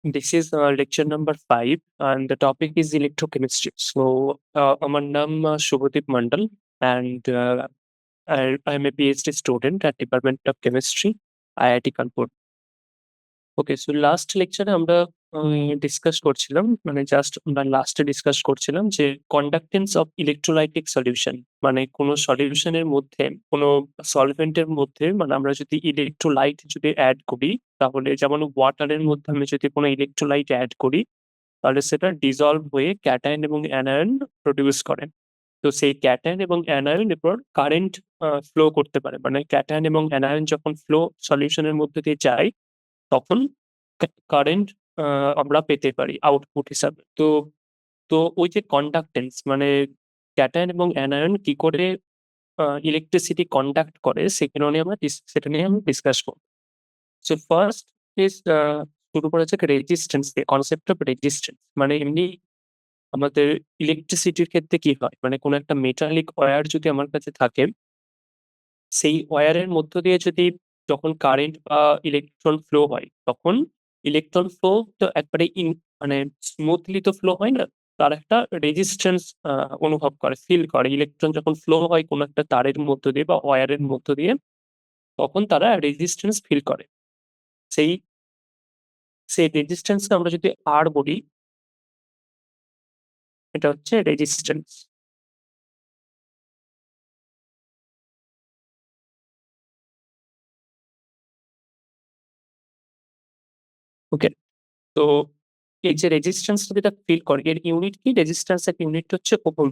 This is lecture number 5, and the topic is electrochemistry. আমার নাম Shubhadip Mondal, and I'm a PhD student at Department of Chemistry, IIT Kanpur. Okay, so last লেকচারে আমরা discuss করছিলাম, মানে just আমরা লাস্টে discuss করছিলাম যে কন্ডাক্টেন্স অফ ইলেকট্রোলাইটিক সলিউশন, মানে কোনো সলিউশনের মধ্যে, কোনো সলভেন্টের মধ্যে, মানে আমরা যদি ইলেকট্রোলাইট যদি অ্যাড করি, তাহলে যেমন ওয়াটারের মধ্যে আমি যদি কোনো ইলেকট্রোলাইট অ্যাড করি, তাহলে সেটা ডিসলভ হয়ে ক্যাটায়ন এবং অ্যানায়ন প্রডিউস করে। তো সেই ক্যাটায়ন এবং অ্যানায়ন এরপর কারেন্ট ফ্লো করতে পারে, মানে ক্যাটায়ন এবং অ্যানায়ন যখন ফ্লো সলিউশনের মধ্যে দিয়ে যায়, তখন কারেন্ট আমরা পেতে পারি আউটপুট হিসাবে। তো তো ওই যে কন্ডাক্টেন্স, মানে ক্যাটায়ন এবং অ্যানায়ন কি করে ইলেকট্রিসিটি কন্ডাক্ট করে, সেটা নিয়ে আমরা ডিসকাস করব। সো ফার্স্ট ইজ শুরু করা যাক রেজিস্ট্যান্স দিয়ে, কনসেপ্ট অফ রেজিস্ট্যান্স। মানে এমনি আমাদের ইলেকট্রিসিটির ক্ষেত্রে কি হয়, মানে কোনো একটা মেটালিক ওয়্যার যদি আমার কাছে থাকে, সেই ওয়্যারের মধ্য দিয়ে যদি যখন কারেন্ট বা ইলেকট্রন ফ্লো হয়, তখন ইলেকট্রন ফ্লো তো একবারে মানে স্মুথলি তো ফ্লো হয় না। তার একটা রেজিস্ট্যান্স অনুভব করে, ফিল করে। ইলেকট্রন যখন ফ্লো হয় কোনো একটা তারের মধ্য দিয়ে বা ওয়্যারের মধ্য দিয়ে, তখন তারা রেজিস্ট্যান্স ফিল করে। সেই সেই রেজিস্ট্যান্সকে আমরা যদি আর বলি, এটা হচ্ছে রেজিস্ট্যান্স। ওকে, তো এই যে রেজিস্ট্যান্সটা যেটা ফিল করে, এর ইউনিট কি? রেজিস্ট্যান্স এর ইউনিট হচ্ছে ওহম।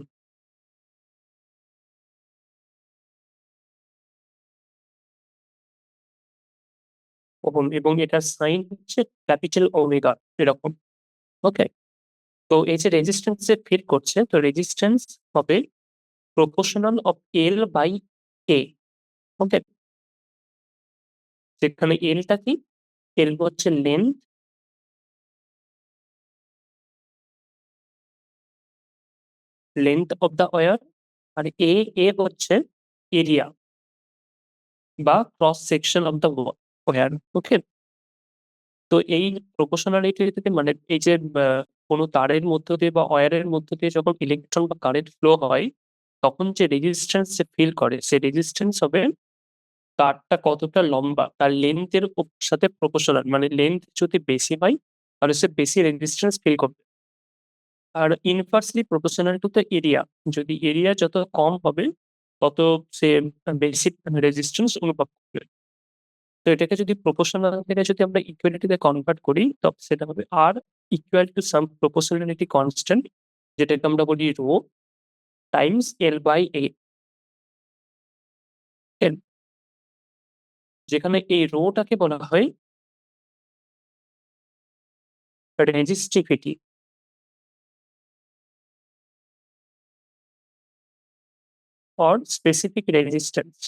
ওহম, এবং এটার সাইন হচ্ছে ক্যাপিটাল ওমেগা, এরকম। ওকে, তো এই যে রেজিস্ট্যান্স যে ফিল করছে, তো রেজিস্ট্যান্স হবে proportional of L by A. Okay, যেখানে এলটা কি? এল হচ্ছে লেন্থ অফ দ্য ওয়্যার, আর এ হচ্ছে এরিয়া বা cross section of the wire. Okay, তো এই প্রপোর্শনালিটি থেকে, মানে এই যে কোনো তারের মধ্য দিয়ে বা ওয়্যারের মধ্য দিয়ে যখন ইলেকট্রন বা কারেন্ট ফ্লো হয়, তখন যে রেজিস্ট্যান্স সে ফিল করে, সেই রেজিস্ট্যান্স হবে তারটা কতটা লম্বা, তার লেন্থের সাথে প্রপোর্শনাল। মানে লেন্থ যদি বেশি হয়, তাহলে সে বেশি রেজিস্ট্যান্স ফিল করবে। আর inversely proportional to the area, যদি এরিয়া যত কম হবে, তত সে বেশি রেজিস্ট্যান্স অনুভব করবে। তো এটাকে যদি প্রপোর্শনাল থেকে যদি আমরা ইকুয়ালিটিতে কনভার্ট করি, তবে সেটা হবে R equal to some proportionality constant, যেটাকে আমরা বলি rho times L by A. যেখানে এই রোটাকে বলা হয় resistivity or specific resistance.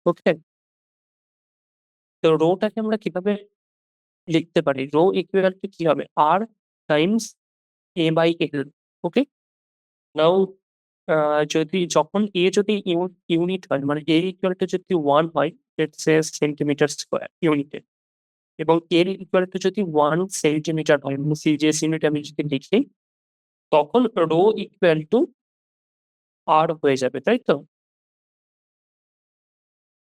Okay, তো রোটাকে আমরা কিভাবে লিখতে পারি? রো ইকুয়াল টু কি হবে? আর টাইমস এ বাই এল। ওকে, নাও যদি যখন এ যদি ইউনিট হয়, মানে এ ইকুয়াল টু যদি 1 হয়, লেটস সে সেন্টিমিটার স্কয়ার ইউনিটে, এবং এর ইকুয়াল টু যদি 1 সেন্টিমিটার হয়, মানে সিজিএস ইউনিট আমি যদি লিখি, তখন রো ইকুয়াল টু আর হয়ে যাবে, তাই তো?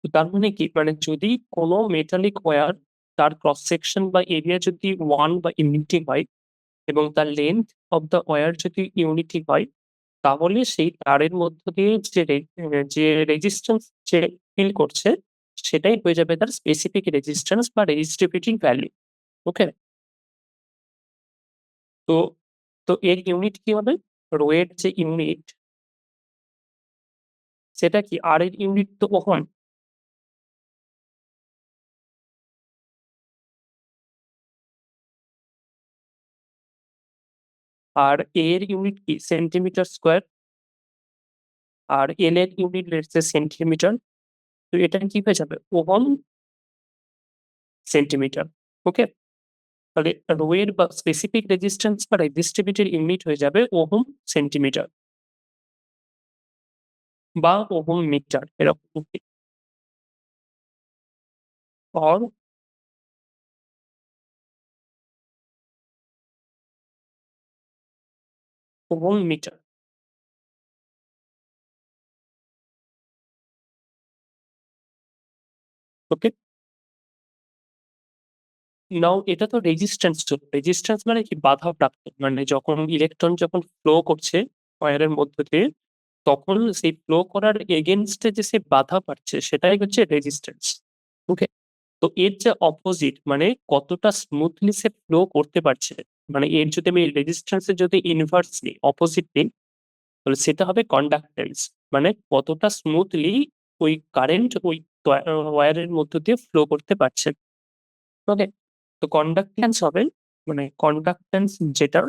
তো তার মানে কি? মানে যদি কোনো মেটালিক ওয়্যার, তার ক্রস সেকশন বা এরিয়া যদি 1 বা ইউনিটি হয়, এবং তার লেন্থ অফ দ্য ওয়্যার যদি ইউনিটি হয়, তাহলে সেই তারের মধ্য দিয়ে যে রেজিস্ট্যান্স যে ফিল করছে, সেটাই হয়ে যাবে তার স্পেসিফিক রেজিস্ট্যান্স বা রেজিস্টিভিটি ভ্যালু। ওকে, তো তো এর ইউনিট কি হবে? রো এর যে ইউনিট, সেটা কি? আর এর ইউনিট তো ওহম। আর এ এর ইউনিট কি? Centimetre square. আর এল এর ইউনিট লেটস সে সেন্টিমিটার। তো এটা কি হয়ে যাবে? Ohm centimetre. ওকে, তাহলে রো এর বা স্পেসিফিক রেজিস্ট্যান্স বা রেজিস্টিভিটির ইউনিট হয়ে যাবে ওহম সেন্টিমিটার বা ওহম মিটার, এরকম। or ohm meter. ওকে? নাও এটা তো রেজিস্ট্যান্স ছিল। রেজিস্ট্যান্স মানে কি? বাধাপ্রাপ্ত। মানে যখন ইলেকট্রন যখন ফ্লো করছে ওয়্যারের মধ্য দিয়ে, তখন সেই ফ্লো করার এগেইনস্ট এ যে সে বাধা পাচ্ছে সেটাই হচ্ছে রেজিস্ট্যান্স। ওকে? তো এর যে অপোজিট মানে কতটা স্মুথলি সে ফ্লো করতে পারছে, মানে এর যদি আমি রেজিস্ট্যান্স এর যদি ইনভার্স নিই, অপোজিট নিই, তাহলে সেটা হবে কন্ডাক্ট্যান্স। মানে কতটা স্মুথলি ওই কারেন্ট ওই ওয়্যারের মধ্য দিয়ে ফ্লো করতে পারছে। ওকে? তো কন্ডাক্ট্যান্স হবে মানে কন্ডাক্ট্যান্স যেটার,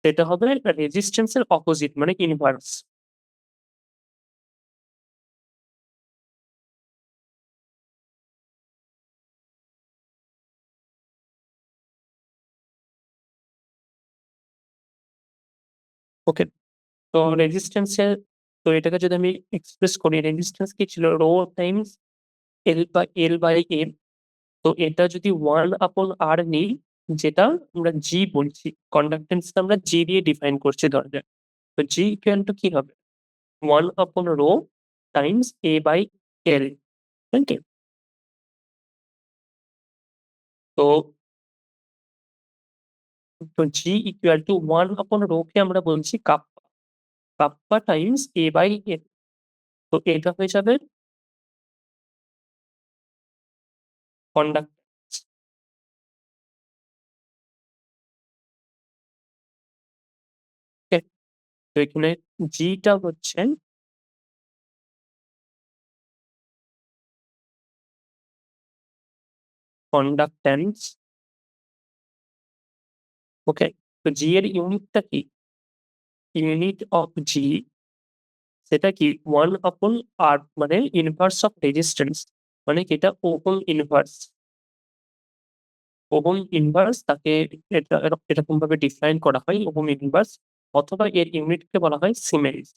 সেটা হবে রেজিস্ট্যান্স এর অপোজিট মানে ইনভার্স। ওকে? তো রেজিস্ট্যান্স এর, তো এটাকে যদি আমি এক্সপ্রেস করি, রেজিস্ট্যান্স কি ছিল? Rho times L/A। তো এটা যদি 1/R নিই, যেটা আমরা জি বলছি, কন্ডাক্ট্যান্সটা আমরা জি দিয়ে ডিফাইন করছি ধরা যাক। তো জি ইকুয়াল টু কি হবে? 1/রো টাইমস A/L। তাই কি? তো জি ইকুয়াল টু 1/রো কে আমরা বলছি কাপ্পা। Kappa Times A/L। তো এটা হয়ে যাবে কন্ডাক্ট্যান্স। ওকে? তো এখানে জিটা হচ্ছে কন্ডাক্ট্যান্স। ওকে? তো জি এর ইউনিটটা কি? ইউনিট অফ জি সেটা কি? 1/R মানে ইনভার্স অফ রেজিস্ট্যান্স। মানে কি? এটা ওহম ইনভার্স। ওহম ইনভার্স তাকে এরকম ভাবে ডিফাইন করা হয়, ওহম ইনভার্স, অথবা এর ইউনিটকে বলা হয় সিমেন্স।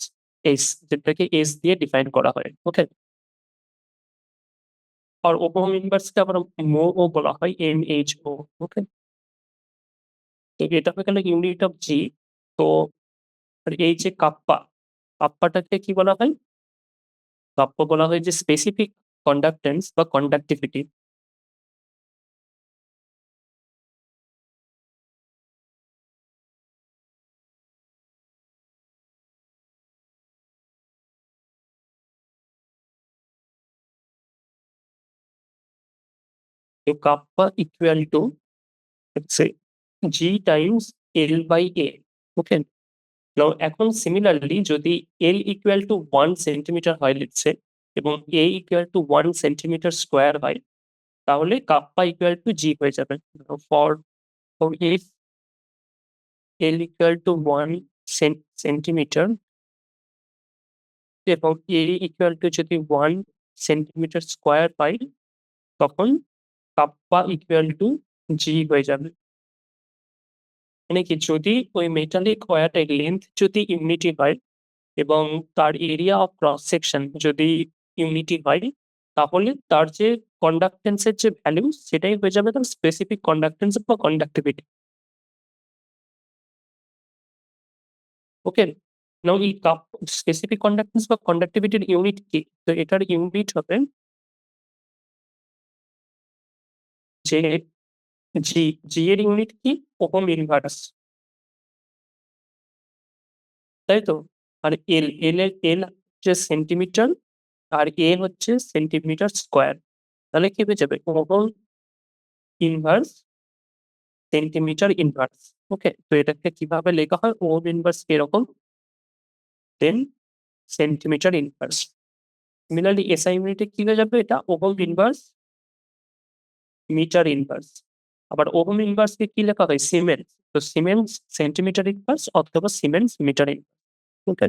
এস, যেটাকে এস দিয়ে ডিফাইন করা হয়। ওকে? আর ওহম ইনভার্সকে আবার মো ও বলা হয়, MHO। ওকে? তো এটা হয়ে গেল ইউনিট অফ জি। তো আর এই যে কাপ্পা, কাপ্পাটাকে কি বলা হয়? কাপ্পা বলা হয় যে স্পেসিফিক কন্ডাক্ট্যান্স বা কন্ডাক্টিভিটি। তো কাপ্পা ইকুয়াল টু হচ্ছে জি টাইমস L/A। ওকে? নাও এখন সিমিলারলি যদি L ইকুয়াল টু 1 সেন্টিমিটার হয় লেটস সে, এবং A equal to 1 centimetre square হয়, তাহলে কাপ্পা ইকুয়াল টু জি হয়ে যাবে। For for if L equal to 1 centimetre এবং A ইকুয়াল টু যদি 1 সেন্টিমিটার স্কোয়ার পাই, তখন কাপ্পা ইকুয়াল টু জি হয়ে যাবে। মানে কি? যদি ওই মেটালিক ওয়্যারটার লেন্থ যদি ইউনিটি হয় এবং তার এরিয়া অফ ক্রস সেকশন যদি ইউনিটি হয়, তাহলে তার যে কন্ডাক্ট্যান্স এর যে ভ্যালু সেটাই হয়ে যাবে তার স্পেসিফিক কন্ডাক্ট্যান্স বা কন্ডাক্টিভিটি। ওকে? নাও এই স্পেসিফিক কন্ডাক্ট্যান্স বা কন্ডাক্টিভিটির ইউনিট কি? তো এটার ইউনিট হবে যে জি। জি এর ইউনিট কি? Ohm inverse. তাই তো? আর এল হচ্ছে সেন্টিমিটার, আর এ হচ্ছে সেন্টিমিটার স্কোয়ার। তাহলে কি হয়ে যাবে? Ohm inverse centimetre inverse. Okay? তো এটাকে কিভাবে লেখা হয়? ওহম ইনভার্স এরকম, then centimetre inverse. Similarly SI ইউনিটে কি হয়ে যাবে? এটা ওহম ইনভার্স মিটার ইনভার্স। আবার ওহম ইনভার্স কে কি লেখা হয়? সিমেন্স। তো সিমেন্স সেন্টিমিটার ইনভার্স অথবা সিমেন্স মিটার ইনভার্স। ওকে?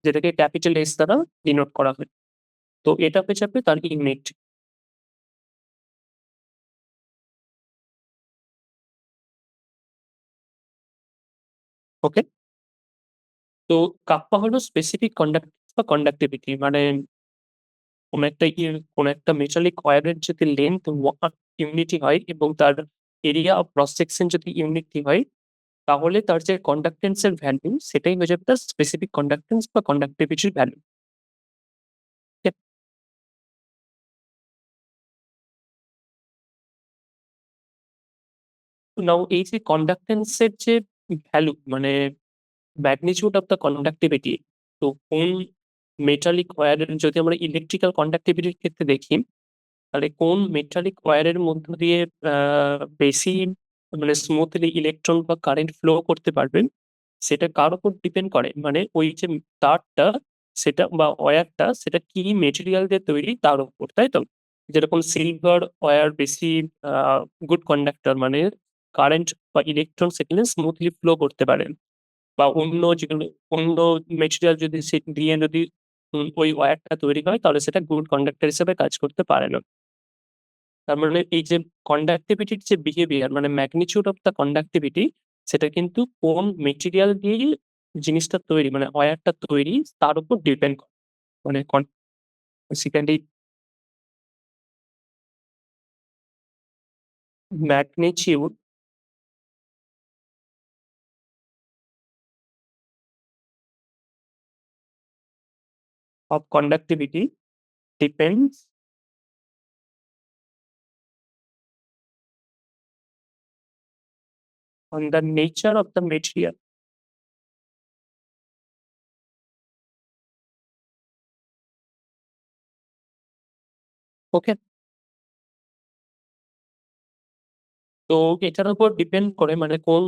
যেটাকে ক্যাপিটাল এস দ্বারা ডিনোট করা হয়। তো এটা হয়ে যাবে তার ইউনিট। ওকে? তো কাপ্পা হলো স্পেসিফিক কন্ডাক্ট্যান্স বা কন্ডাক্টিভিটি মানে কোনো একটা মেটালিক ওয়্যারের যদি লেন্থ ইউনিটি হয় এবং তার এরিয়া অফ ক্রস সেকশন যদি ইউনিটি হয়, তাহলে তার যে কন্ডাক্ট্যান্স এর ভ্যালু সেটাই হয়ে যাবে তার স্পেসিফিক কন্ডাক্ট্যান্স বা কন্ডাক্টিভিটির ভ্যালু। ওকে? নাও এই যে কন্ডাক্ট্যান্স এর যে ভ্যালু মানে ম্যাগনিটিউড অফ দ্য কন্ডাক্টিভিটি, তো কোন মেটালিক ওয়্যারের যদি আমরা ইলেকট্রিক্যাল কন্ডাক্টিভিটির ক্ষেত্রে দেখি, তাহলে কোন মেটালিক ওয়্যারের মধ্য দিয়ে বেশি মানে স্মুথলি ইলেকট্রন বা কারেন্ট ফ্লো করতে পারবে, সেটা কার উপর ডিপেন্ড করে? মানে ওই যে তারটা সেটা বা ওয়্যারটা সেটা কি মেটেরিয়াল দিয়ে তৈরি তার উপর, তাই তো? যেরকম সিলভার ওয়্যার বেশি আ গুড কন্ডাক্টর মানে কারেন্ট বা ইলেকট্রন সেখানে স্মুথলি ফ্লো করতে পারে। বা অন্য যেগুলো অন্য মেটেরিয়াল যদি দিয়ে যদি ওই ওয়্যারটা তৈরি হয় তাহলে সেটা গুড কন্ডাক্টর হিসেবে কাজ করতে পারে না। তার মানে এই যে কন্ডাক্টিভিটির যে বিহেভিয়ার মানে ম্যাগনিটিউড অফ দ্য কন্ডাক্টিভিটি সেটা কিন্তু কোন মেটেরিয়াল দিয়ে জিনিসটা তৈরি মানে ওয়্যারটা তৈরি তার উপর ডিপেন্ড করে। মানে basically magnitude of conductivity depends on the nature of the material. Okay? তো এটার উপর ডিপেন্ড করে মানে কোন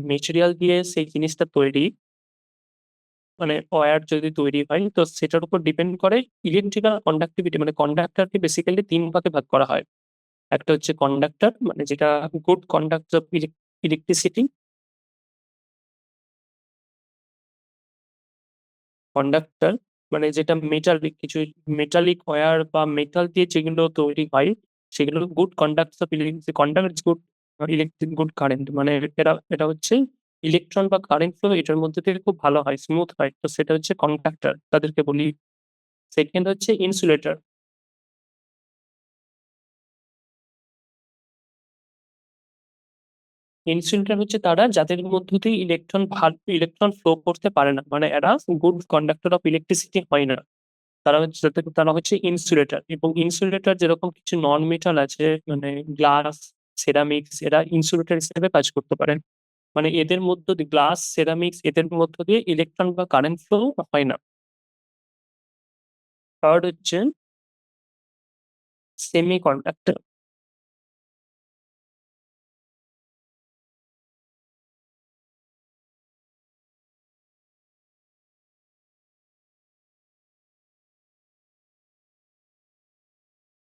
মেটেরিয়াল দিয়ে সেই জিনিসটা তৈরি মানে ওয়্যার যদি তৈরি হয় তো সেটার উপর ডিপেন্ড করে ইলেকট্রিক্যাল কন্ডাক্টিভিটি মানে কন্ডাক্টরকে বেসিক্যালি ৩ ভাগে ভাগ করা হয়। একটা হচ্ছে কন্ডাক্টর মানে যেটা good conductor of electricity, conductor মানে যেটা মেটালিক কিছু মেটালিক ওয়্যার বা মেটাল দিয়ে যেগুলো তৈরি হয় সেগুলো good conductor of conduct good good current মানে এটা হচ্ছে ইলেকট্রন বা কারেন্ট ফ্লো এটার মধ্যে থেকে খুব ভালো হয়, স্মুথ হয়। তো সেটা হচ্ছে কন্ডাক্টর তাদেরকে বলি। সেকেন্ড হচ্ছে ইনসুলেটর। ইনসুলেটর হচ্ছে তারা যাদের মধ্য দিয়ে ইলেকট্রন ফ্লো করতে পারে না। মানে এরা গুড কন্ডাক্টর অফ ইলেকট্রিসিটি হয় না। তারা হচ্ছে ইনসুলেটর এবং ইনসুলেটর যেরকম কিছু নন মেটাল আছে মানে গ্লাস, সেরামিকস এরা ইনসুলেটর হিসেবে কাজ করতে পারেন। মানে এদের মধ্য দিয়ে গ্লাস, সেরামিকস এদের মধ্য দিয়ে ইলেকট্রন বা কারেন্ট ফ্লো হয় না। থার্ড হচ্ছে সেমিকন্ডাক্টর।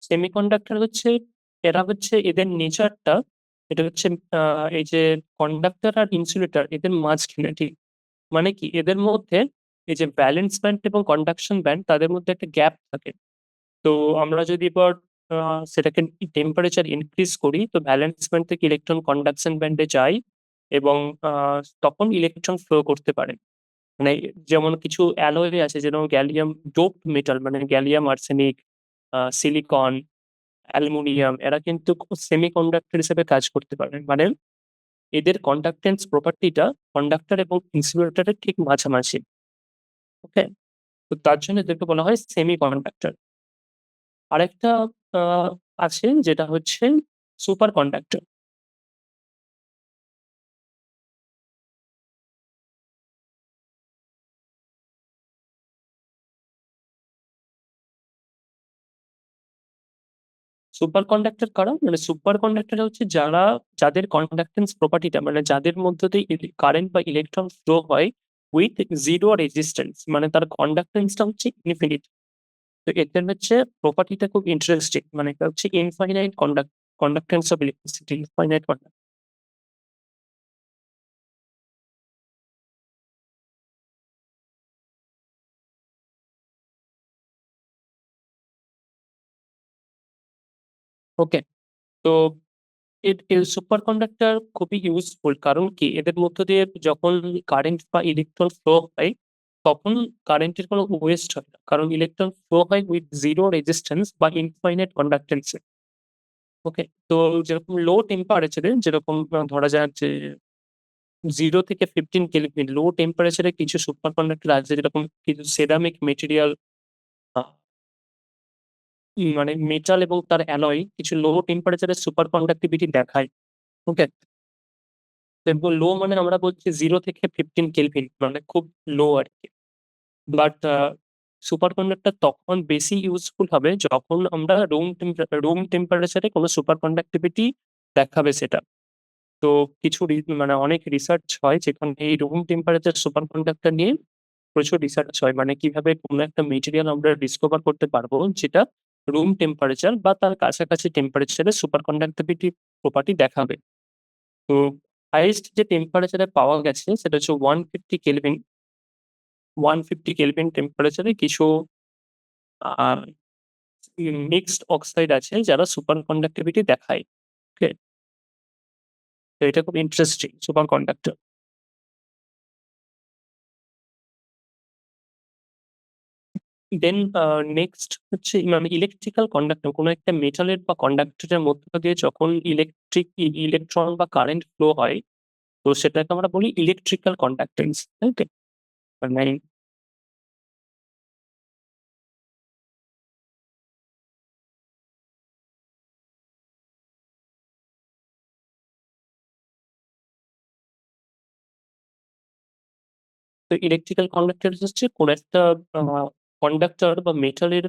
সেমিকন্ডাক্টর হচ্ছে এরা হচ্ছে এদের নেচারটা এটা হচ্ছে আ এই যে কন্ডাক্টর আর ইনসুলেটর এদের মাঝখানে ঠিক। মানে কি এদের মধ্যে এই যে ভ্যালেন্স ব্যান্ড এবং কন্ডাকশন ব্যান্ড তাদের মধ্যে একটা গ্যাপ থাকে। তো আমরা যদি এবার আ সেটাকে টেম্পারেচার ইনক্রিজ করি তো ভ্যালেন্স ব্যান্ড থেকে ইলেকট্রন কন্ডাকশন ব্যান্ডে যায় এবং আ তখন ইলেকট্রন ফ্লো করতে পারে। মানে যেমন কিছু অ্যালয় আছে যেরকম গ্যালিয়াম ডোপড মেটাল মানে গ্যালিয়াম আর্সেনিক, সিলিকন, অ্যালুমিনিয়াম এরা কিন্তু সেমিকন্ডাক্টর হিসেবে কাজ করতে পারে। মানে এদের কন্ডাক্ট্যান্স প্রপার্টিটা কন্ডাক্টর এবং ইনসুলেটরের ঠিক মাঝামাঝি। ওকে? তো তার জন্য এদেরকে বলা হয় সেমিকন্ডাক্টর। আরেকটা আ আছে যেটা হচ্ছে সুপার কন্ডাক্টর। সুপার কন্ডাক্টর কারা? মানে সুপার কন্ডাক্টর হচ্ছে যাদের কন্ডাক্ট্যান্স প্রপার্টিটা মানে যাদের মধ্য দিয়ে কারেন্ট বা ইলেকট্রন ফ্লো হয় উইথ 0 রেজিস্ট্যান্স মানে তার কন্ডাক্ট্যান্সটা হচ্ছে ইনফিনিট। তো এদের হচ্ছে প্রপার্টিটা খুব ইন্টারেস্টিং। মানে এটা হচ্ছে infinite conductance of electricity, infinite okay. তো সুপার কন্ডাক্টর খুবই ইউজফুল, কারণ কি এদের মধ্য দিয়ে যখন কারেন্ট বা ইলেকট্রন ফ্লো হয় তখন কারেন্টের কোনো ওয়েস্ট হয় না, কারণ ইলেকট্রন ফ্লো হয় উইথ জিরো রেজিস্ট্যান্স বা ইনফাইনাইট কন্ডাক্টেন্স। ওকে, তো যেরকম লো টেম্পারেচারে, যেরকম ধরা যাক যে 0 থেকে 15 কেলভিন লো টেম্পারেচারে কিছু সুপার কন্ডাক্টর আছে, যেরকম কিছু সেরামিক মেটেরিয়াল, মানে মেটাল এবং তার অ্যালয় কিছু লো টেম্পারেচারে সুপার কন্ডাক্টিভিটি দেখায়। ওকে, এবং লো মানে আমরা বলছি 0 থেকে 15 কেলভিন, মানে খুব লো আর কি। বাট সুপার কন্ডাক্টর তখন বেশি ইউজফুল হবে যখন আমরা রুম টেম্পারেচারে কোনো সুপার কন্ডাক্টিভিটি দেখাবে সেটা। তো কিছু মানে অনেক রিসার্চ হয় যেখানে এই রুম টেম্পারেচার সুপার কন্ডাক্টর নিয়ে প্রচুর রিসার্চ হয়, মানে কিভাবে কোনো একটা মেটেরিয়াল আমরা ডিসকভার করতে পারবো যেটা রুম টেম্পারেচার বা তার কাছাকাছি টেম্পারেচারে সুপার কন্ডাক্টিভিটি প্রপার্টি দেখাবে। তো হাইয়েস্ট যে টেম্পারেচারে পাওয়া গেছে সেটা হচ্ছে 150 কেলভিন। 150 কেলভিন টেম্পারেচারে কিছু মিক্সড অক্সাইড আছে যারা সুপার কন্ডাক্টিভিটি দেখায়। ওকে, তো এটা খুব interesting superconductor. Then next হচ্ছে মানে ইলেকট্রিক্যাল কন্ডাক্টর, কোনো একটা মেটালের বা কন্ডাক্টরের মধ্য দিয়ে যখন ইলেকট্রন বা কারেন্ট ফ্লো হয়, তো সেটাকে আমরা বলি ইলেকট্রিক্যাল কন্ডাক্টেন্স। ওকে, মানে তো ইলেকট্রিক্যাল কন্ডাক্টর হচ্ছে কোন একটা কন্ডাক্টর বা মেটালের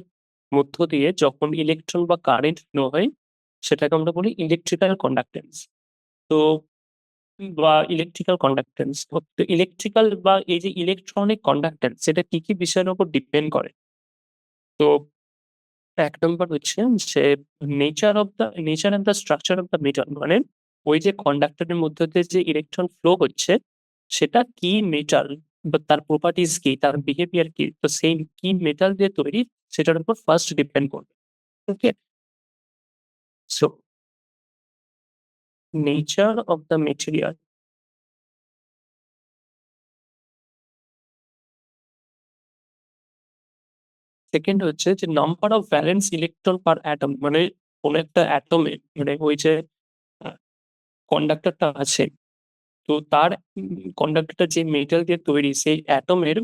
মধ্য দিয়ে যখন ইলেকট্রন বা কারেন্ট ফ্লো হয় সেটাকে আমরা বলি ইলেকট্রিক্যাল কন্ডাক্টেন্স। তো বা ইলেকট্রিক্যাল কন্ডাক্টেন্স, তো ইলেকট্রিক্যাল বা এই যে ইলেকট্রনিক কন্ডাক্টেন্স সেটা কি কি বিষয়ের উপর ডিপেন্ড করে। তো 1 নম্বর হচ্ছে যে nature of the structure of the metal, মানে ওই যে কন্ডাক্টরের মধ্যে দিয়ে যে ইলেকট্রন ফ্লো হচ্ছে সেটা কি মেটাল বা তার প্রপার্টিজ কি, তার বিহেভিয়ার কি, তো সেই কি মেটাল দিয়ে তৈরি সেটার উপর ফার্স্ট ডিপেন্ড করবে। Okay, so nature of the material. Second হচ্ছে যে number of valence electron per atom, মানে কোন একটা অ্যাটমে, মানে ওই যে কন্ডাক্টরটা আছে, তো তার কন্ডাক্টরটা যে মেটাল দিয়ে তৈরি সেই অ্যাটমের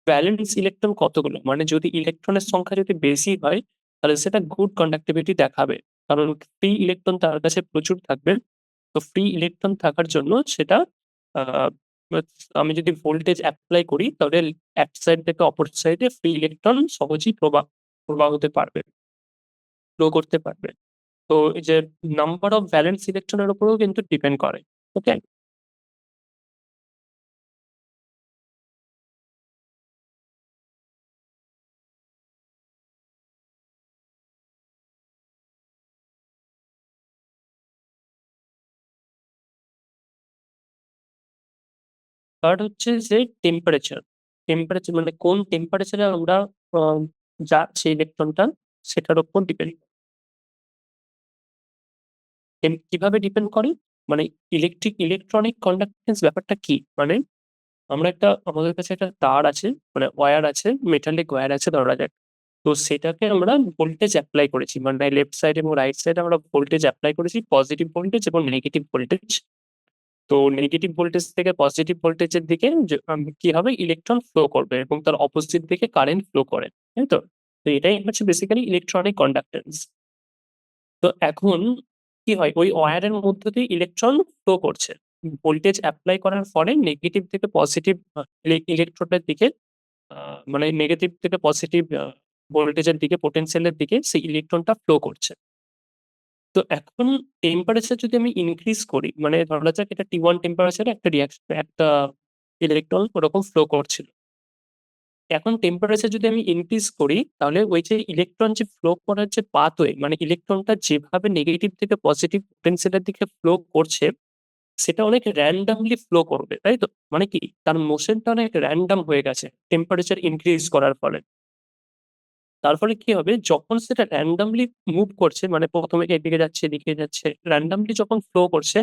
ভ্যালেন্স ইলেকট্রন কতগুলো, মানে যদি ইলেকট্রনের সংখ্যা যদি বেশি হয় তাহলে সেটা গুড কন্ডাক্টিভিটি দেখাবে, কারণ ফ্রি ইলেকট্রন তার কাছে প্রচুর থাকবে। তো ফ্রি ইলেকট্রন থাকার জন্য সেটা আহ, আমি যদি ভোল্টেজ অ্যাপ্লাই করি তাহলে এক সাইড থেকে অপর সাইডে ফ্রি ইলেকট্রন সহজেই প্রবাহ হতে পারবে, ফ্লো করতে পারবে। তো এই যে নাম্বার অফ ভ্যালেন্স ইলেকট্রনের উপরেও কিন্তু ডিপেন্ড করে। ওকে, থার্ড হচ্ছে যে টেম্পারেচার। টেম্পারেচার মানে কোন টেম্পারেচারে আমরা আহ, যাচ্ছে ইলেকট্রনটা সেটার উপর ডিপেন্ড। কিভাবে ডিপেন্ড করে, মানে ইলেকট্রনিক কন্ডাক্টেন্স ব্যাপারটা কি, মানে আমাদের কাছে একটা তার আছে, মানে ওয়্যার আছে, মেটালিক ওয়্যার আছে ধরা যাক। তো সেটাকে আমরা ভোল্টেজ অ্যাপ্লাই করেছি, মানে লেফট সাইড এবং রাইট সাইডে আমরা ভোল্টেজ অ্যাপ্লাই করেছি, পজিটিভ ভোল্টেজ এবং নেগেটিভ ভোল্টেজ। তো নেগেটিভ ভোল্টেজ থেকে পজিটিভ ভোল্টেজের দিকে কি হবে, ইলেকট্রন ফ্লো করবে এবং তার অপোজিট দিকে কারেন্ট ফ্লো করে, তাই তো? তো এটাই হচ্ছে বেসিক্যালি ইলেকট্রনিক কন্ডাক্টেন্স। তো এখন কি হয়, ওই ওয়্যারের মধ্য দিয়ে ইলেকট্রন ফ্লো করছে, ভোল্টেজ অ্যাপ্লাই করার পরে নেগেটিভ থেকে পজিটিভ ইলেকট্রনের দিকে, মানে নেগেটিভ থেকে পজিটিভ ভোল্টেজের দিকে, পোটেনশিয়ালের দিকে সেই ইলেকট্রনটা ফ্লো করছে। তো এখন টেম্পারেচার যদি আমি ইনক্রিজ করি, মানে ধরা যাক এটা T1 টেম্পারেচারে একটা ইলেকট্রন ওরকম ফ্লো করছিল। এখন টেম্পারেচার যদি আমি ইনক্রিজ করি তাহলে ওই যে ইলেকট্রন যে ফ্লো করার যে পাথওয়ে, মানে ইলেকট্রনটা যেভাবে নেগেটিভ থেকে পজিটিভ পোটেনশিয়ালের দিকে ফ্লো করছে সেটা অনেক র্যান্ডমলি ফ্লো করবে, তাই তো? মানে কি তার মোশনটা অনেক র্যান্ডম হয়ে গেছে টেম্পারেচার ইনক্রিজ করার ফলে। তার ফলে কি হবে? যখন সেটা randomly মুভ করছে, মানে ১ম এ এদিকে যাচ্ছে, এদিকে যাচ্ছে, randomly যখন ফ্লো করছে,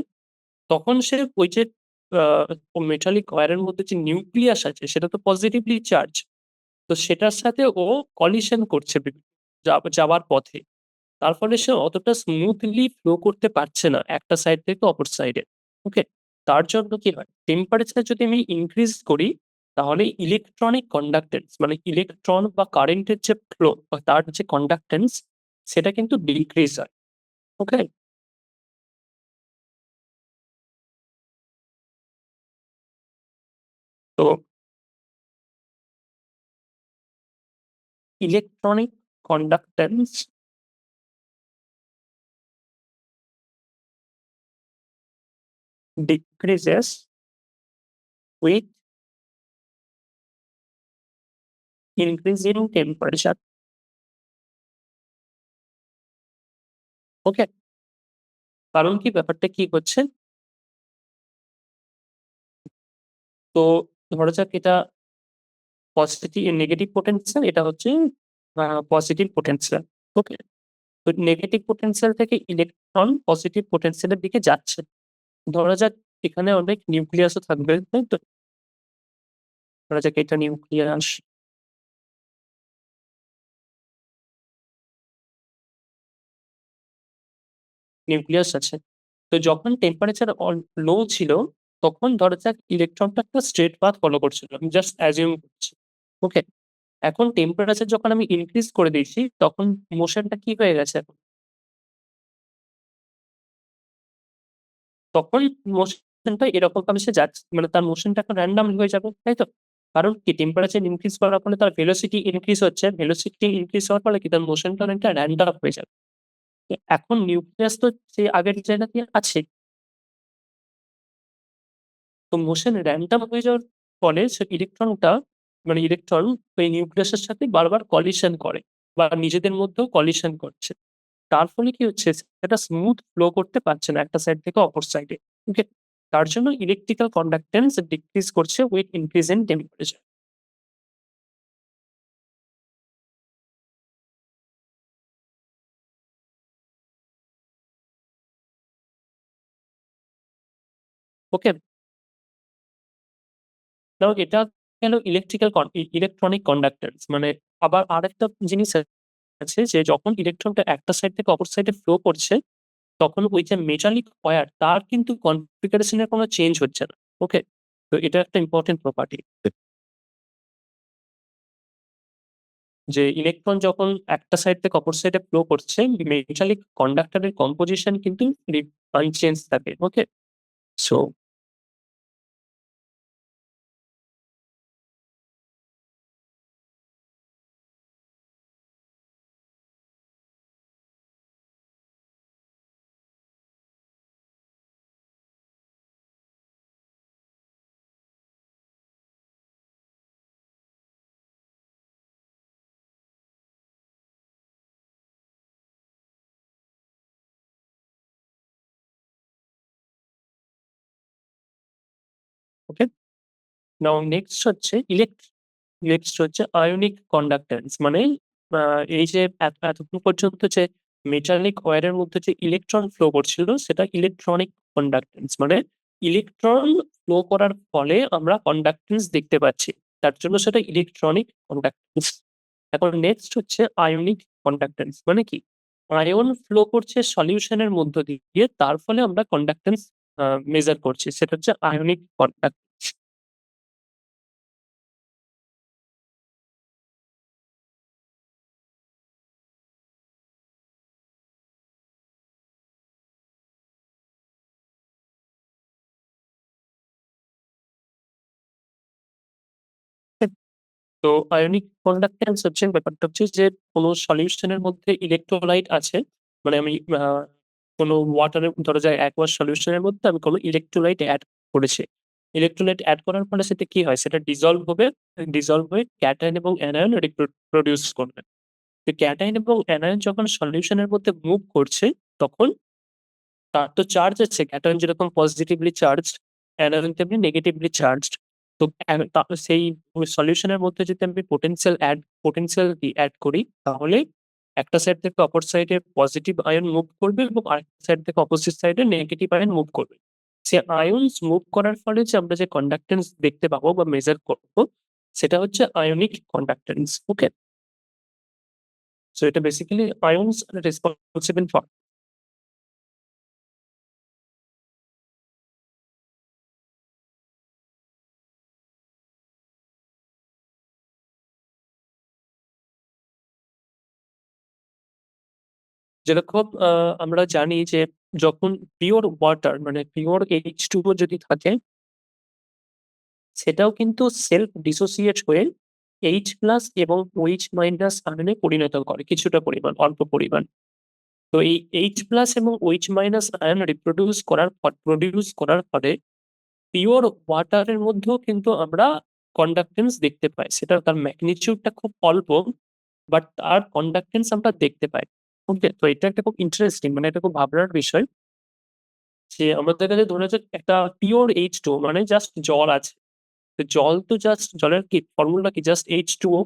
তখন সে ওই যে আ মেটালিক ওয়্যারের মধ্যে যে নিউক্লিয়াস আছে সেটা তো পজিটিভলি চার্জ। তো সেটার সাথে ও কলিশন করছে যাওয়ার পথে। তার ফলে সে অতটা স্মুথলি ফ্লো করতে পারছে না একটা সাইড থেকে অপর সাইডে। ওকে? তার জন্য কি হয়? টেম্পারেচার যদি আমি ইনক্রিজ করি, তাহলে ইলেকট্রনিক কন্ডাক্ট্যান্স, মানে ইলেকট্রন বা কারেন্টের যে ফ্লো বা তার যে কন্ডাক্ট্যান্স, সেটা কিন্তু ডিক্রিজ হয়। ওকে? তো electronic conductance decreases with increase in temperature. ওকে? কারণ কি, ব্যাপারটা কি হচ্ছে? তো ধরা যাক এটা নেগেটিভ পোটেনশিয়াল, এটা হচ্ছে পজিটিভ পোটেনশিয়াল। ওকে? তো নেগেটিভ পোটেনশিয়াল থেকে ইলেকট্রন পজিটিভ পোটেনশিয়াল এর দিকে যাচ্ছে। ধরা যাক এখানে অনেক নিউক্লিয়াসও থাকবে, তাই তো? ধরা যাক এটা নিউক্লিয়াস আছে। তো যখন টেম্পারেচার লো ছিল, তখন ধরা যাক ইলেকট্রনটা একটা স্ট্রেইট পাথ ফলো করছিল। আমি জাস্ট অ্যাজিউম করছি। ওকে? এখন টেম্পারেচার যখন আমি ইনক্রিজ করে দিয়েছি, তখন মোশনটা কি হয়ে গেছে এখন? তখন মোশনটা এরকমভাবে সে যাচ্ছে, মানে তার মোশনটা এখন র‍্যান্ডম হয়ে যাবে, তাই তো? কারণ কি, টেম্পারেচার ইনক্রিজ করার ফলে তার ভেলোসিটি ইনক্রিজ হচ্ছে। ভেলোসিটি ইনক্রিজ হওয়ার ফলে কি, তার মোশনটা অনেকটা র‍্যান্ডম হয়ে যাবে। তো এখন নিউক্লিয়াস তো সে আগের জায়গাতেই আছে। তো মোশন র‍্যান্ডম হয়ে যাওয়ার ফলে সে ইলেকট্রনটা, মানে ইলেকট্রন ওই নিউক্লিয়াসের সাথে বারবার কলিশন করে বা নিজেদের মধ্যেও কলিশন করছে। তার ফলে কি হচ্ছে? সেটা স্মুথ ফ্লো করতে পারছে না একটা সাইড থেকে অপর সাইডে। ওকে? তার জন্য ইলেকট্রিক্যাল কন্ডাক্ট্যান্স ডিক্রিজ করছে উইথ ইনক্রিজ ইন টেম্পারেচার। ওকে? নাও এটা গেল ইলেকট্রনিক কন্ডাক্ট্যান্স। মানে আবার আরেকটা জিনিস আছে যে যখন ইলেকট্রনটা একটা সাইড থেকে অপর সাইডে ফ্লো করছে, তখন ওই যে মেটালিক ওয়্যার তার কিন্তু কনফিগারেশন এর কোনো চেঞ্জ হচ্ছে না। ওকে? তো এটা একটা ইম্পোর্টেন্ট প্রপার্টি। যে ইলেকট্রন যখন একটা সাইড থেকে অপর সাইডে ফ্লো করছে, মেটালিক কন্ডাক্টর এর কম্পোজিশন কিন্তু আনচেঞ্জ থাকে। Okay? So okay? Now next হচ্ছে আয়নিক কন্ডাক্ট্যান্স। মানে আ এই যে এতক্ষণ পর্যন্ত যে মেটালিক ওয়্যার এর মধ্যে যে ইলেকট্রন ফ্লো করছিল, সেটা ইলেকট্রনিক কন্ডাক্ট্যান্স। মানে ইলেকট্রন ফ্লো করার ফলে আমরা কন্ডাক্ট্যান্স দেখতে পাচ্ছি। তার জন্য সেটা ইলেকট্রনিক কন্ডাক্ট্যান্স। এখন নেক্সট হচ্ছে আয়নিক কন্ডাক্ট্যান্স। মানে কি? আয়ন ফ্লো করছে সলিউশন এর মধ্য দিয়ে, তার ফলে আমরা কন্ডাক্ট্যান্স মেজার করছি। সেটা হচ্ছে আয়নিক কন্ডাক্ট্যান্স। তো আয়নিক কন্ডাক্ট্যান্স হচ্ছে, ব্যাপারটা হচ্ছে যে কোনো সলিউশন এর মধ্যে ইলেক্ট্রোলাইট আছে। মানে আমি কোনো ওয়াটারে, ধরা যায় অ্যাকুয়াস সলিউশন এর মধ্যে আমি কোনো ইলেক্ট্রোলাইট এড করেছি। ইলেক্ট্রোলাইট এড করার ফলে সেটা কি হয়? সেটা ডিসলভ হবে। ডিসলভ হয়ে ক্যাটায়ন এবং অ্যানায়ন প্রোডিউস করবে। তো ক্যাটায়ন এবং অ্যানায়ন যখন সলিউশন এর মধ্যে মুভ করছে, তখন তার তো চার্জ আছে। ক্যাটায়ন যেরকম পজিটিভলি চার্জড, অ্যানায়ন তেমনি নেগেটিভলি চার্জড। তো সেই সলিউশনের মধ্যে যদি আমি পোটেনশিয়াল অ্যাড করি, তাহলে একটা সাইড থেকে অপর সাইডে পজিটিভ আয়ন মুভ করবে এবং আরেকটা সাইড থেকে অপোজিট সাইডে নেগেটিভ আয়ন মুভ করবে। সে আয়নস মুভ করার ফলে যে আমরা যে কন্ডাক্টেন্স দেখতে পাবো বা মেজার করবো, সেটা হচ্ছে আয়নিক কন্ডাক্টেন্স। ওকে? সো এটা basically ions R responsible for. যেরকম আমরা জানি যে যখন পিওর ওয়াটার মানে পিওর H2O যদি থাকে, সেটাও কিন্তু সেলফ ডিসোসিয়েট হয়ে H+ এবং OH- আয়নে পরিণত করে কিছুটা পরিমাণ, অল্প পরিমাণ। তো এই H+ এবং OH- আয়ন প্রডিউস করার ফলে পিওর ওয়াটারের মধ্যেও কিন্তু আমরা কন্ডাক্টেন্স দেখতে পাই। সেটা তার ম্যাগনিটিউডটা খুব অল্প, বাট তার কন্ডাক্টেন্স আমরা দেখতে পাই। ওকে? তো এটা একটা খুব ইন্টারেস্টিং, মানে এটা খুব ভাবনার বিষয় যে আমাদের কাছে ধরে যাক একটা পিওর H2O মানে জাস্ট জল আছে। তো জল তো জাস্ট জলের কি ফর্মুলা কি? Just H2O।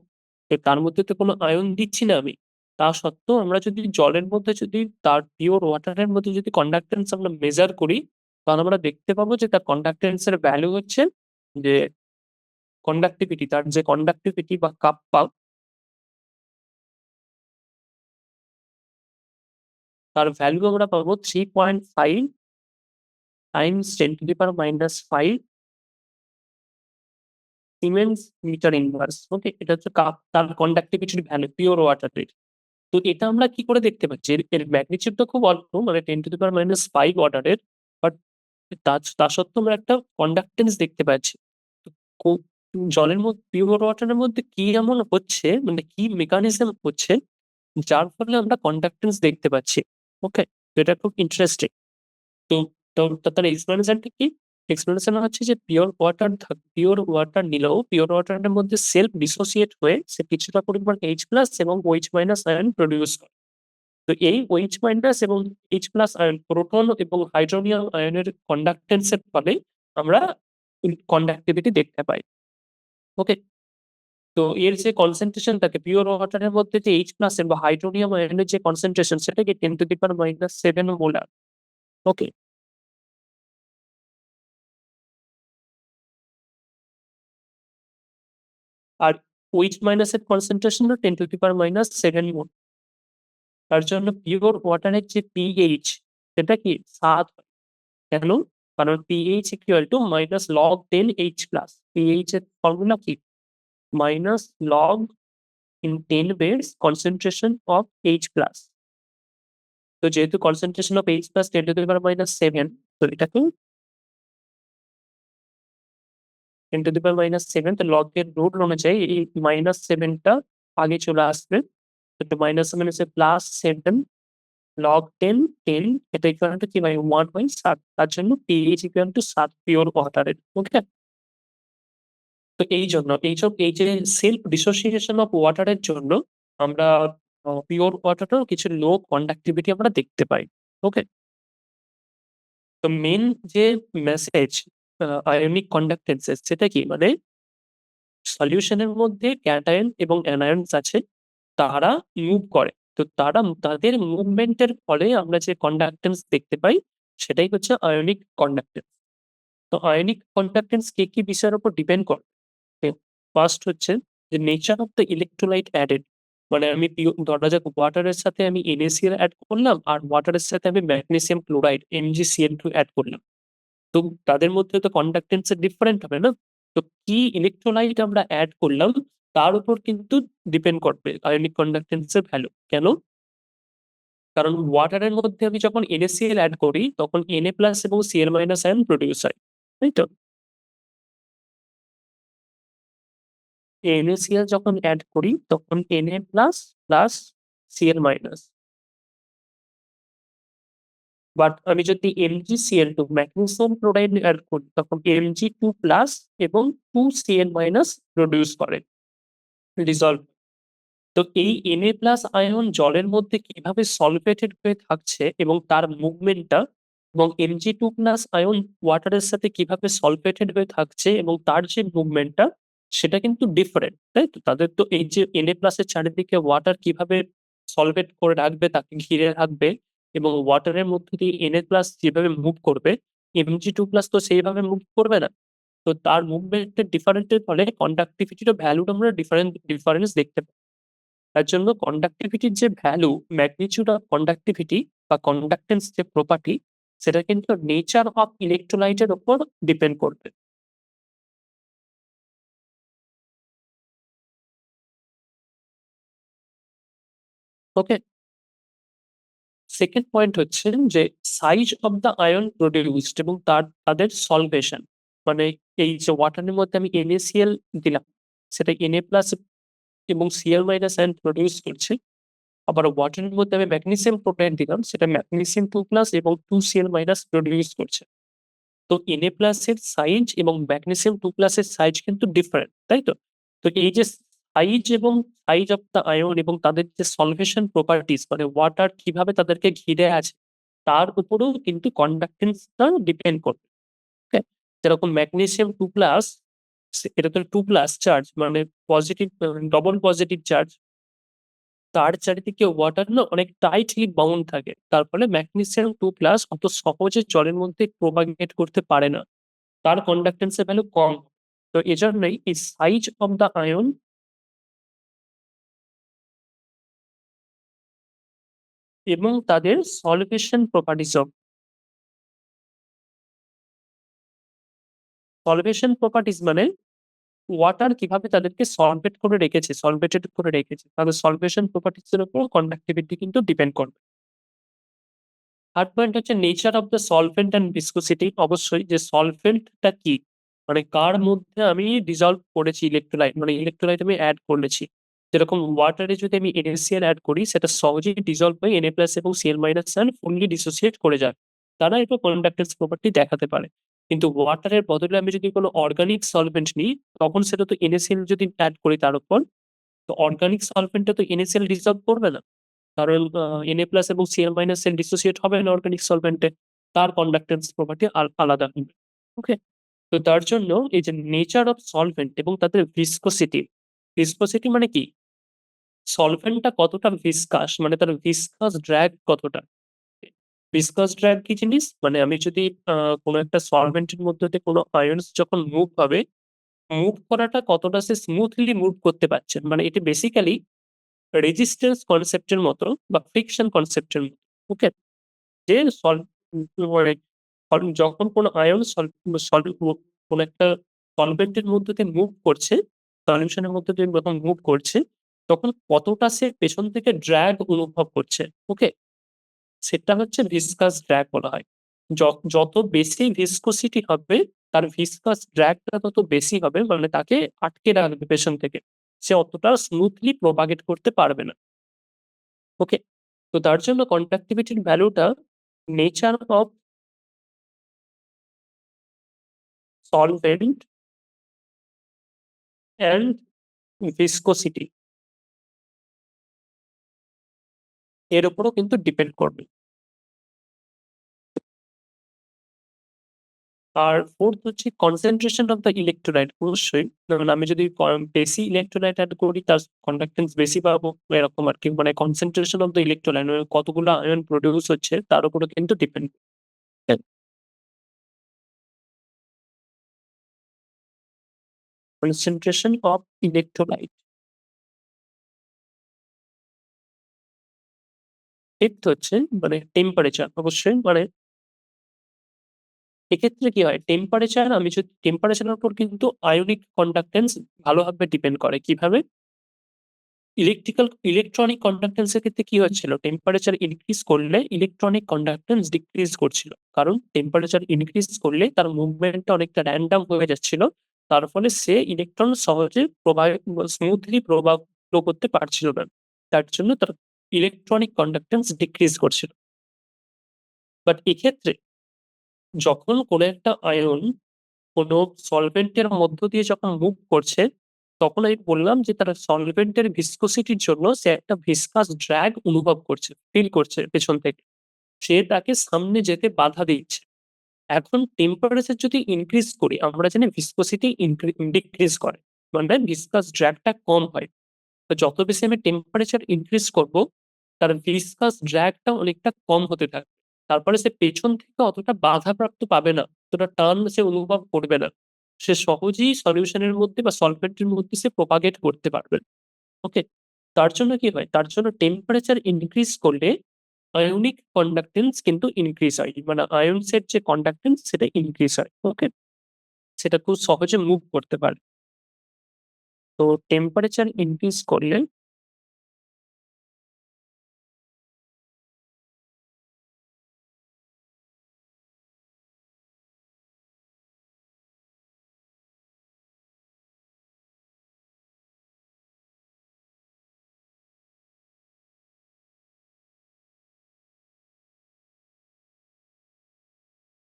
তার মধ্যে তো কোনো আয়ন দিচ্ছি না আমি। তা সত্ত্বেও আমরা যদি জলের মধ্যে যদি তার পিওর ওয়াটারের মধ্যে যদি কন্ডাক্টেন্স আমরা মেজার করি, তাহলে আমরা দেখতে পাবো যে তার কন্ডাক্টেন্স এর ভ্যালু হচ্ছে যে তার যে কন্ডাক্টিভিটি বা কাপ্পা, তার ভ্যালু আমরা পাবো 3.5 টাইমস 10⁻⁻5 সিমেন্স মিটার ইনভার্স। ওকে? এটা হচ্ছে তার কন্ডাক্টিভিটির ভ্যালু পিওর ওয়াটারের। তো এটা আমরা কি করে দেখতে পাচ্ছি? এর ম্যাগনিটিউডটা খুব অল্প, মানে 10⁻⁻5 অর্ডারের। বাট তা সত্ত্বেও আমরা একটা কন্ডাক্টেন্স দেখতে পাচ্ছি। তো জলের মধ্যে পিওর ওয়াটারের মধ্যে কি এমন হচ্ছে, মানে কি মেকানিজম হচ্ছে যার ফলে আমরা কন্ডাক্টেন্স দেখতে পাচ্ছি। ওকে? তো এটা খুব ইন্টারেস্টিং। তো তার এক্সপ্লেনেশনটা কি? এক্সপ্লেনেশন হচ্ছে যে পিওর ওয়াটার নিলেও পিওর ওয়াটারের মধ্যে সেলফ ডিসোসিয়েট হয়ে সে কিছুটা পরিমাণ H+ এবং OH- আয়ন প্রডিউস করে। তো এই OH- এবং H+ আয়ন প্রোটন এবং হাইড্রোনিয়াম আয়নের কন্ডাক্টেন্স এর ফলে আমরা কন্ডাক্টিভিটি দেখতে পাই। ওকে? তো এর যে কনসেনট্রেশন থাকে পিওর ওয়াটারের মধ্যে যে H+ বা হাইড্রোনিয়াম আয়নের যে কনসেনট্রেশন, সেটা কি 10⁻⁻7 মোলার। ওকে? আর OH- এর কনসেনট্রেশন হলো 10⁻⁻7 মোল। তার জন্য পিওর ওয়াটারের যে পিএইচ, সেটা কি 7 হয়। কেন? কারণ pH equal to minus log 10H+। PH এর ফর্মুলা কি? Minus log in 10 base concentration of H+। তো যেহেতু কনসেন্ট্রেশন অফ H+ 10⁻⁻7, তো এটাকে 10⁻⁻7, তো লগ এর রুট অনুযায়ী এই -7 টা আগে চলে আসবে। তো -7 এসে +7 log 10 এটা ইকুয়াল টু কি ভাই? 1/7। তার জন্য পিএইচ ইকুয়াল টু 7 পিওর ওয়াটারের। ওকে? তো এই যে সেলফ ডিসোসিয়েশন অফ ওয়াটারের জন্য আমরা পিওর ওয়াটারেও কিছু লো কন্ডাক্টিভিটি আমরা দেখতে পাই। ওকে? তো মেইন যে মেসেজ আয়নিক কন্ডাক্টেন্সেস, সেটা কি? মানে সলিউশনের মধ্যে ক্যাটায়ন এবং অ্যানায়নস আছে, তারা মুভ করে। তো তাদের মুভমেন্টের ফলে আমরা যে কন্ডাক্টেন্স দেখতে পাই, সেটাই হচ্ছে আয়নিক কন্ডাক্টেন্স। তো আয়নিক কন্ডাক্টেন্স কি বিষয়ের উপর ডিপেন্ড করে? ফার্স্ট হচ্ছে যে nature of the electrolyte added. মানে আমি ধরা যাক ওয়াটারের সাথে আমি NaCl অ্যাড করলাম আর ওয়াটারের সাথে আমি ম্যাগনেসিয়াম ক্লোরাইড MgCl2 অ্যাড করলাম। তো তাদের মধ্যে তো কন্ডাক্টেন্স এর ডিফারেন্ট হবে না? তো কি ইলেকট্রোলাইট আমরা অ্যাড করলাম, তার উপর কিন্তু ডিপেন্ড করবে আয়নিক কন্ডাক্টেন্স এর ভ্যালু। কেন? কারণ ওয়াটারের মধ্যে আমি যখন NaCl অ্যাড করি, তখন Na+ এবং Cl- আয়ন প্রডিউস হয়। তাই তো? NaCl যখন অ্যাড করি, তখন Na+ প্লাস Cl-। বাট আমি যদি MgCl2 ম্যাগনেসিয়াম ক্লোরাইড অ্যাড করি, তখন Mg2+ এবং 2Cl- প্রডিউস করে, রিজলভ। তো এই Na+ আয়ন জলের মধ্যে কিভাবে সলভেটেড হয়ে থাকছে এবং তার মুভমেন্টটা এবং Mg2+ আয়ন ওয়াটারের সাথে কিভাবে সলভেটেড হয়ে থাকছে এবং তার যে মুভমেন্টটা সেটা কিন্তু ডিফারেন্ট, তাই তো? তাদের তো এই যে Na+ এর চারিদিকে ওয়াটার কিভাবে সলভেট করে রাখবে, তাকে ঘিরে রাখবে এবং ওয়াটারের মধ্যে দিয়ে Na+ যেভাবে মুভ করবে, Mg2+ তো সেইভাবে মুভ করবে না। তো তার মুভমেন্টের ডিফারেন্টের ফলে কন্ডাক্টিভিটিরও ভ্যালুর আমরা ডিফারেন্স দেখতে পাই। তার জন্য কন্ডাক্টিভিটির যে ভ্যালু, ম্যাগনিটিউড অফ কন্ডাক্টিভিটি বা কন্ডাক্টেন্স যে প্রপার্টি, সেটা কিন্তু নেচার অফ ইলেক্ট্রোলাইটের উপর ডিপেন্ড করবে। ওকে? সেকেন্ড পয়েন্ট হচ্ছে যে size of the ion produced এবং তাদের সলভেশন। মানে এই যে ওয়াটারের মধ্যে আমি NaCl দিলাম, সেটা Na+ এবং Cl- আয়ন প্রোডিউস করছে। আবার ওয়াটারের মধ্যে আমি ম্যাগনেসিয়াম ক্লোরাইড দিলাম, সেটা Mg2+ এবং 2Cl- প্রোডিউস করছে। তো Na+ এর সাইজ এবং Mg2+ এর সাইজ কিন্তু ডিফারেন্ট, তাই তো? তো এই যে সাইজ অফ দ্য আয়ন এবং তাদের যে সলভেশন প্রপার্টিজ, মানে ওয়াটার কিভাবে তাদেরকে ঘিরে আছে, তার উপরেও কিন্তু কন্ডাক্টেন্সটা ডিপেন্ড করবে। ওকে? যেরকম Mg2+, এটা তো 2+ চার্জ, মানে পজিটিভ, ডবল পজিটিভ চার্জ। তার চারিদিকে ওয়াটার না অনেক টাইটলি বাউন্ড থাকে। তার ফলে Mg2+ অত সহজে জলের মধ্যে প্রোপাগেট করতে পারে না। তার কন্ডাক্টেন্স এর ভ্যালু কম। তো এজন্যই এই সাইজ অফ দ্য আয়ন এবং তাদের সলভেশন প্রপার্টিজ মানে ওয়াটার কিভাবে তাদেরকে সলভেটেড করে রেখেছে। তাদের সলভেশন প্রপার্টিজ এর উপর কন্ডাক্টিভিটি কিন্তু ডিপেন্ড করবে। থার্ড পয়েন্ট হচ্ছে nature of the solvent and viscosity. অবশ্যই যে সলভেন্টটা কি, মানে কার মধ্যে আমি ডিসলভ করেছি ইলেকট্রোলাইট, মানে ইলেকট্রোলাইট আমি অ্যাড করেছি। যেরকম ওয়াটারে যদি আমি NaCl অ্যাড করি, সেটা সহজেই ডিসলভ হয়ে Na+ এবং Cl- আয়ন ফুললি ডিসোসিয়েট করে যায়। তারা এটা কন্ডাক্টেন্স প্রপার্টি দেখাতে পারে। কিন্তু ওয়াটারের বদলে আমি যদি কোনো অর্গানিক সলভেন্ট নিই, তখন সেটা তো NaCl যদি অ্যাড করি তার উপর, তো অর্গানিক সলভেন্টে তো NaCl ডিসলভ করবে না। কারণ Na+ এবং Cl- ডিসোসিয়েট হবে না অর্গানিক সলভেন্টে। তার কন্ডাক্টেন্স প্রপার্টি আলাদা হবে। ওকে? তো তার জন্য এই যে নেচার অফ সলভেন্ট এবং তাদের ভিসকোসিটি মানে কি? সলভেন্টটা কতটা ভিসকাস, মানে তার ভিসকাস ড্র্যাগ কতটা। ভিসকাস ড্র্যাগ কি জিনিস? মানে আমি যদি কোনো একটা সলভেন্টের মধ্যে দিয়ে কোনো আয়নস যখন মুভ হবে, মুভ করাটা কতটা সে স্মুথলি মুভ করতে পারছে। মানে এটি বেসিক্যালি রেজিস্ট্যান্স কনসেপ্টের মতো বা ফ্রিকশন কনসেপ্টের মতো। ওকে? যে সল মানে যখন কোনো আয়ন কোনো একটা সলভেন্টের মধ্যে দিয়ে মুভ করছে, সলিউশনের মধ্যে দিয়ে যখন মুভ করছে, তখন কতটা সে পেছন থেকে ড্র্যাগ অনুভব করছে। ওকে? সেটা হচ্ছে ভিসকাস ড্র্যাগ বলা হয়। যত বেশি ভিসকোসিটি হবে, তার ভিসকাস ড্র্যাগটা তত বেশি হবে, মানে তাকে আটকে রাখবে পেছন থেকে। সে অতটা স্মুথলি প্রপাগেট করতে পারবে না। ওকে? তো তার জন্য কন্ডাক্টিভিটির ভ্যালুটা nature of solvent and viscosity এর উপরও কিন্তু ডিপেন্ড করবে। আর ফোর্থ হচ্ছে কনসেনট্রেশন অফ দ্য ইলেকট্রোলাইট। অবশ্যই যেমন আমি যদি বেশি ইলেকট্রোলাইট অ্যাড করি, তার কন্ডাক্টেন্স বেশি পাবো, এরকম আর কি। মানে কনসেনট্রেশন অফ দ্য ইলেকট্রোলাইট কতগুলো আয়ন প্রডিউস হচ্ছে তার উপরে কিন্তু depend. Concentration of electrolyte. Fifth হচ্ছে মানে টেম্পারেচার। অবশ্যই মানে এক্ষেত্রে কি হয়, টেম্পারেচারের উপর কিন্তু আয়নিক কন্ডাক্টেন্স ভালোভাবে ডিপেন্ড করে। কিভাবে? ইলেকট্রনিক কন্ডাক্টেন্স এর ক্ষেত্রে কি হচ্ছিল, টেম্পারেচার ইনক্রিজ করলে ইলেকট্রনিক কন্ডাক্টেন্স ডিক্রিজ করছিল। কারণ টেম্পারেচার ইনক্রিজ করলে তার মুভমেন্টটা অনেকটা র‍্যান্ডম হয়ে যাচ্ছিল। তার ফলে সে ইলেকট্রন সহজে স্মুথলি প্রবাহ ফ্লো করতে পারছিল না। তার জন্য তার ইলেকট্রনিক কন্ডাক্টেন্স ডিক্রিজ করছিল। বাট এক্ষেত্রে যখন কোনো একটা আয়ন কোনো সলভেন্টের মধ্য দিয়ে যখন মুভ করছে, তখন আমি বললাম যে তারা সলভেন্টের ভিসকোসিটির জন্য সে একটা ভিসকাস ড্র্যাগ অনুভব করছে, ফিল করছে পেছন থেকে। সে তাকে সামনে যেতে বাধা দিচ্ছে। এখন টেম্পারেচার যদি ইনক্রিজ করি, আমরা জানি ভিসকসিটি ডিক্রিজ করে। মানে ভিসকাস ড্র্যাগটা কম হয়। তো যত বেশি আমি টেম্পারেচার ইনক্রিজ করব, তার ভিসকাস ড্র্যাগটা অনেকটা কম হতে থাকবে। তারপরে সে পেছন থেকে অতটা বাধাপ্রাপ্ত পাবে না, অতটা টান সে অনুভব করবে না। সে সহজেই সলিউশনের মধ্যে বা সলভেন্টের মধ্যে সে প্রপাগেট করতে পারবে। ওকে? তার জন্য কি হয়? তার জন্য টেম্পারেচার ইনক্রিজ করলে আয়নিক কন্ডাক্টেন্স কিন্তু ইনক্রিজ হয়। মানে আয়নস এর যে কন্ডাক্টেন্স সেটা ইনক্রিজ হয়। ওকে? সেটা খুব সহজে মুভ করতে পারে। তো টেম্পারেচার ইনক্রিজ করলে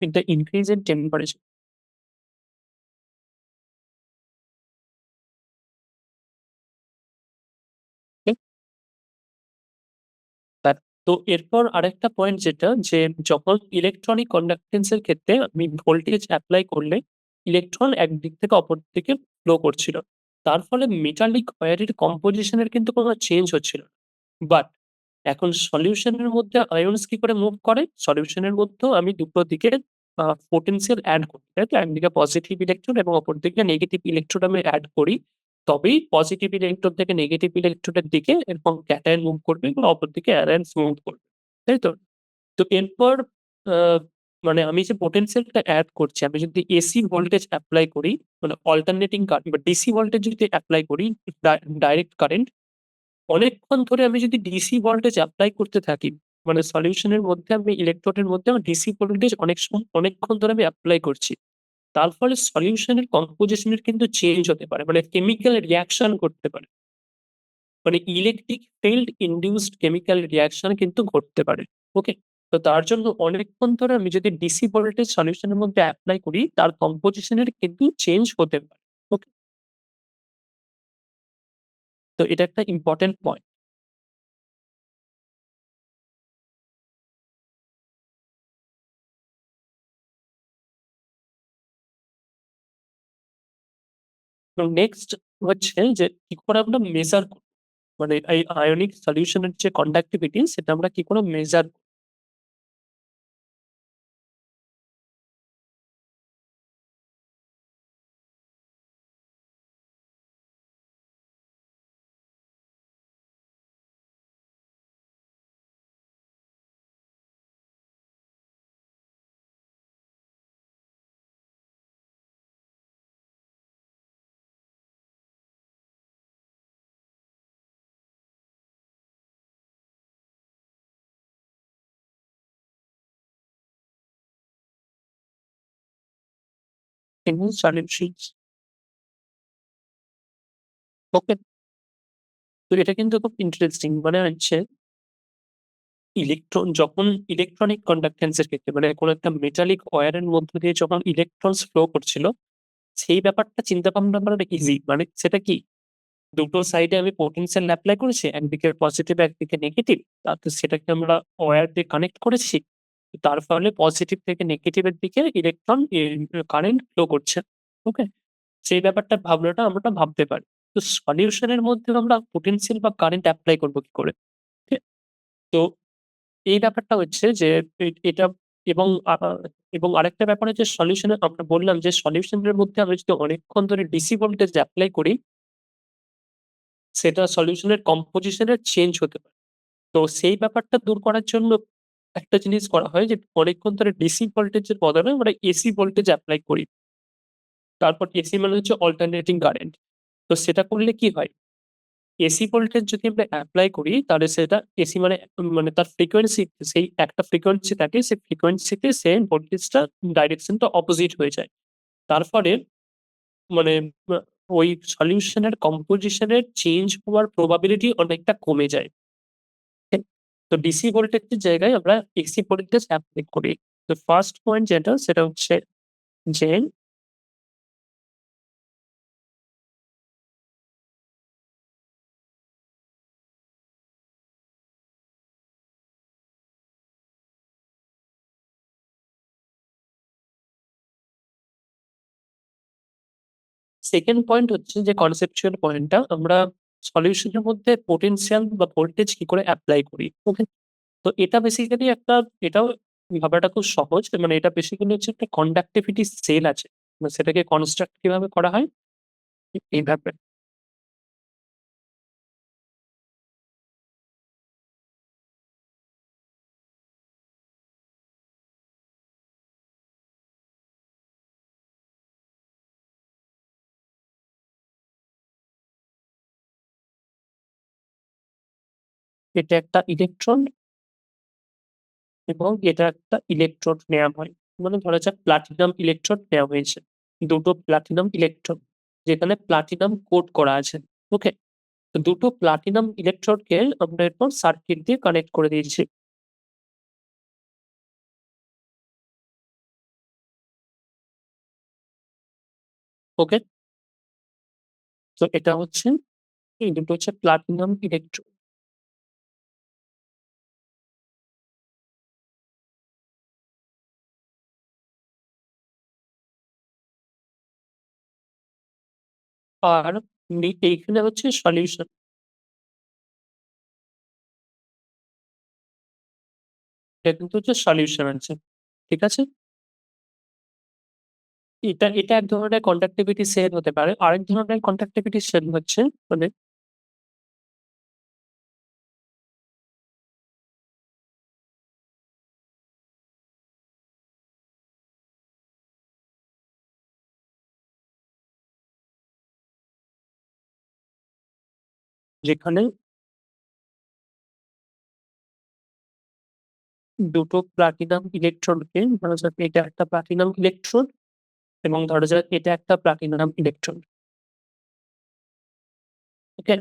the increase in temperature. Okay? তার তো এরপর আরেকটা পয়েন্ট যেটা যে যখন ইলেকট্রনিক কন্ডাক্টেন্স এর ক্ষেত্রে আমি ভোল্টেজ এপ্লাই করলে ইলেকট্রন একদিক থেকে অপর দিকে ফ্লো করছিল। তার ফলে মেটালিক ওয়্যারের কম্পোজিশন এর কিন্তু কোনো চেঞ্জ হচ্ছিল না। বাট এখন সলিউশনের মধ্যে আয়নস কি করে মুভ করে? সলিউশনের মধ্যেও আমি দুটো দিকে পোটেনশিয়াল এড করি। তাই তো? একদিকে পজিটিভ ইলেকট্রন এবং অপরদিকে নেগেটিভ ইলেকট্রন আমি এড করি। তবেই পজিটিভ ইলেকট্রন থেকে নেগেটিভ ইলেকট্রনের দিকে এরকম ক্যাটায়ন মুভ করবে এবং অপরদিকে অ্যানায়ন্স মুভ করবে। তাই তো? তো এরপর আ মানে আমি যে পোটেনশিয়ালটা এড করছি, আমি যদি এসি ভোল্টেজ এপ্লাই করি, মানে অল্টারনেটিং কারেন্ট বা ডিসি ভোল্টেজ যদি এপ্লাই করি, ডাইরেক্ট কারেন্ট, অনেকক্ষণ ধরে আমি যদি ডিসি ভোল্টেজ এপ্লাই করতে থাকি, মানে সলিউশনের মধ্যে আমি ইলেকট্রোডের মধ্যে আমার ডিসি ভোল্টেজ অনেকক্ষণ ধরে আমি এপ্লাই করছি। তার ফলে সলিউশনের কম্পোজিশন এর কিন্তু চেঞ্জ হতে পারে। মানে কেমিক্যাল রিঅ্যাকশন করতে পারে। মানে electric field induced chemical reaction কিন্তু ঘটতে পারে। ওকে? তো তার জন্য অনেকক্ষণ ধরে আমি যদি ডিসি ভোল্টেজ সলিউশনের মধ্যে এপ্লাই করি, তার কম্পোজিশন এর কিন্তু চেঞ্জ হতে পারে। ওকে? তো এটা একটা ইম্পোর্টেন্ট পয়েন্ট। এবং নেক্সট হচ্ছে যে কি করে আমরা মেজার করব? মানে এই আয়নিক সলিউশন এর যে কন্ডাক্টিভিটি সেটা আমরা কি করে মেজার in solutions? ওকে? তো এটা কিন্তু খুব ইন্টারেস্টিং। মানে হচ্ছে যখন ইলেকট্রনিক কন্ডাক্ট্যান্স এর ক্ষেত্রে মানে কোন একটা মেটালিক ওয়্যার এর মধ্য দিয়ে যখন ইলেকট্রনস ফ্লো করছিল, সেই ব্যাপারটা চিন্তা ভাবনা করাটা ইজি। মানে সেটা কি? দুটো সাইডে আমি পোটেনশিয়াল এপ্লাই করেছি। একদিকে পজিটিভ, একদিকে নেগেটিভ। তারপর সেটাকে আমরা ওয়্যার দিয়ে কানেক্ট করেছি। তার ফলে পজিটিভ থেকে নেগেটিভ এর দিকে ইলেকট্রন কারেন্ট ফ্লো করছে। ওকে? সেই ব্যাপারটা ভাবনাটা আমরা ভাবতে পারি। তো সলিউশন এর মধ্যে আমরা পোটেনশিয়াল বা কারেন্ট এপ্লাই করব কি করে? ঠিক তো এই ব্যাপারটা হচ্ছে যে এটা এবং এবং আরেকটা ব্যাপার হচ্ছে সলিউশন এ আমরা বললাম যে সলিউশন এর মধ্যে আমি যদি অনেকক্ষণ ধরে ডিসি ভোল্টেজ এপ্লাই করি, সেটা সলিউশন এর কম্পোজিশন এর চেঞ্জ হতে পারে। তো সেই ব্যাপারটা দূর করার জন্য একটা জিনিস করা হয় যে অনেকক্ষণ ধরে ডিসি ভোল্টেজের বদলে আমরা এসি ভোল্টেজ এপ্লাই করি। তারপর এসি মানে হচ্ছে অল্টারনেটিং কারেন্ট। তো সেটা করলে কি হয়? এসি ভোল্টেজ যদি আমরা এপ্লাই করি তাহলে সেটা এসি মানে মানে তার ফ্রিকোয়েন্সি সেই একটা ফ্রিকোয়েন্সি থাকে, সেই ফ্রিকোয়েন্সিতে সে ভোল্টেজটা ডাইরেকশনটা অপোজিট হয়ে যায়। তার ফলে মানে আ ওই সলিউশন এর কম্পোজিশন এর চেঞ্জ হওয়ার প্রবাবিলিটি অনেকটা কমে যায়। ঠিক? তো ডিসি ভোল্টেজের জায়গায় আমরা এসি ভোল্টেজ এপ্লাই করি। তো ফার্স্ট পয়েন্ট যেটা সেটা হচ্ছে যে সেকেন্ড পয়েন্ট হচ্ছে যে কনসেপচুয়াল পয়েন্টটা আমরা সলিউশনের মধ্যে পোটেনশিয়াল বা ভোল্টেজ কি করে এপ্লাই করি। ওকে? তো এটা বেসিক্যালি এটাও ভাবাটা খুব সহজ। মানে এটা বেসিক্যালি হচ্ছে একটা কন্ডাক্টিভিটি সেল আছে। সেটাকে কনস্ট্রাক্ট কিভাবে করা হয়? এইভাবে। এটা একটা ইলেকট্রন এবং এটা একটা ইলেকট্রোড নেয়া হয়। মানে ধরা যাক প্লাটিনাম ইলেকট্রোড নেওয়া হয়েছে। দুটো প্লাটিনাম ইলেকট্রোড যেখানে প্লাটিনাম কোট করা আছে। ওকে? তো দুটো প্লাটিনাম ইলেকট্রোডকে আমরা এরপর সার্কিট দিয়ে কানেক্ট করে দিয়েছি। ওকে? তো এটা হচ্ছে এই দুটো হচ্ছে প্লাটিনাম ইলেকট্রোড। আর এইখানে হচ্ছে সলিউশন। এটা কিন্তু হচ্ছে সলিউশন আছে। ঠিক আছে? এটা এক ধরনের কন্ডাক্টিভিটি সেল হতে পারে। আরেক ধরনের কন্ডাক্টিভিটি সেল হচ্ছে মানে যেখানে দুটো প্লাটিনাম ইলেকট্রনকে ধরা যাক এটা একটা প্লাটিনাম ইলেকট্রন এবং ধরা যাক এটা একটা প্লাটিনাম ইলেকট্রন। ওকে?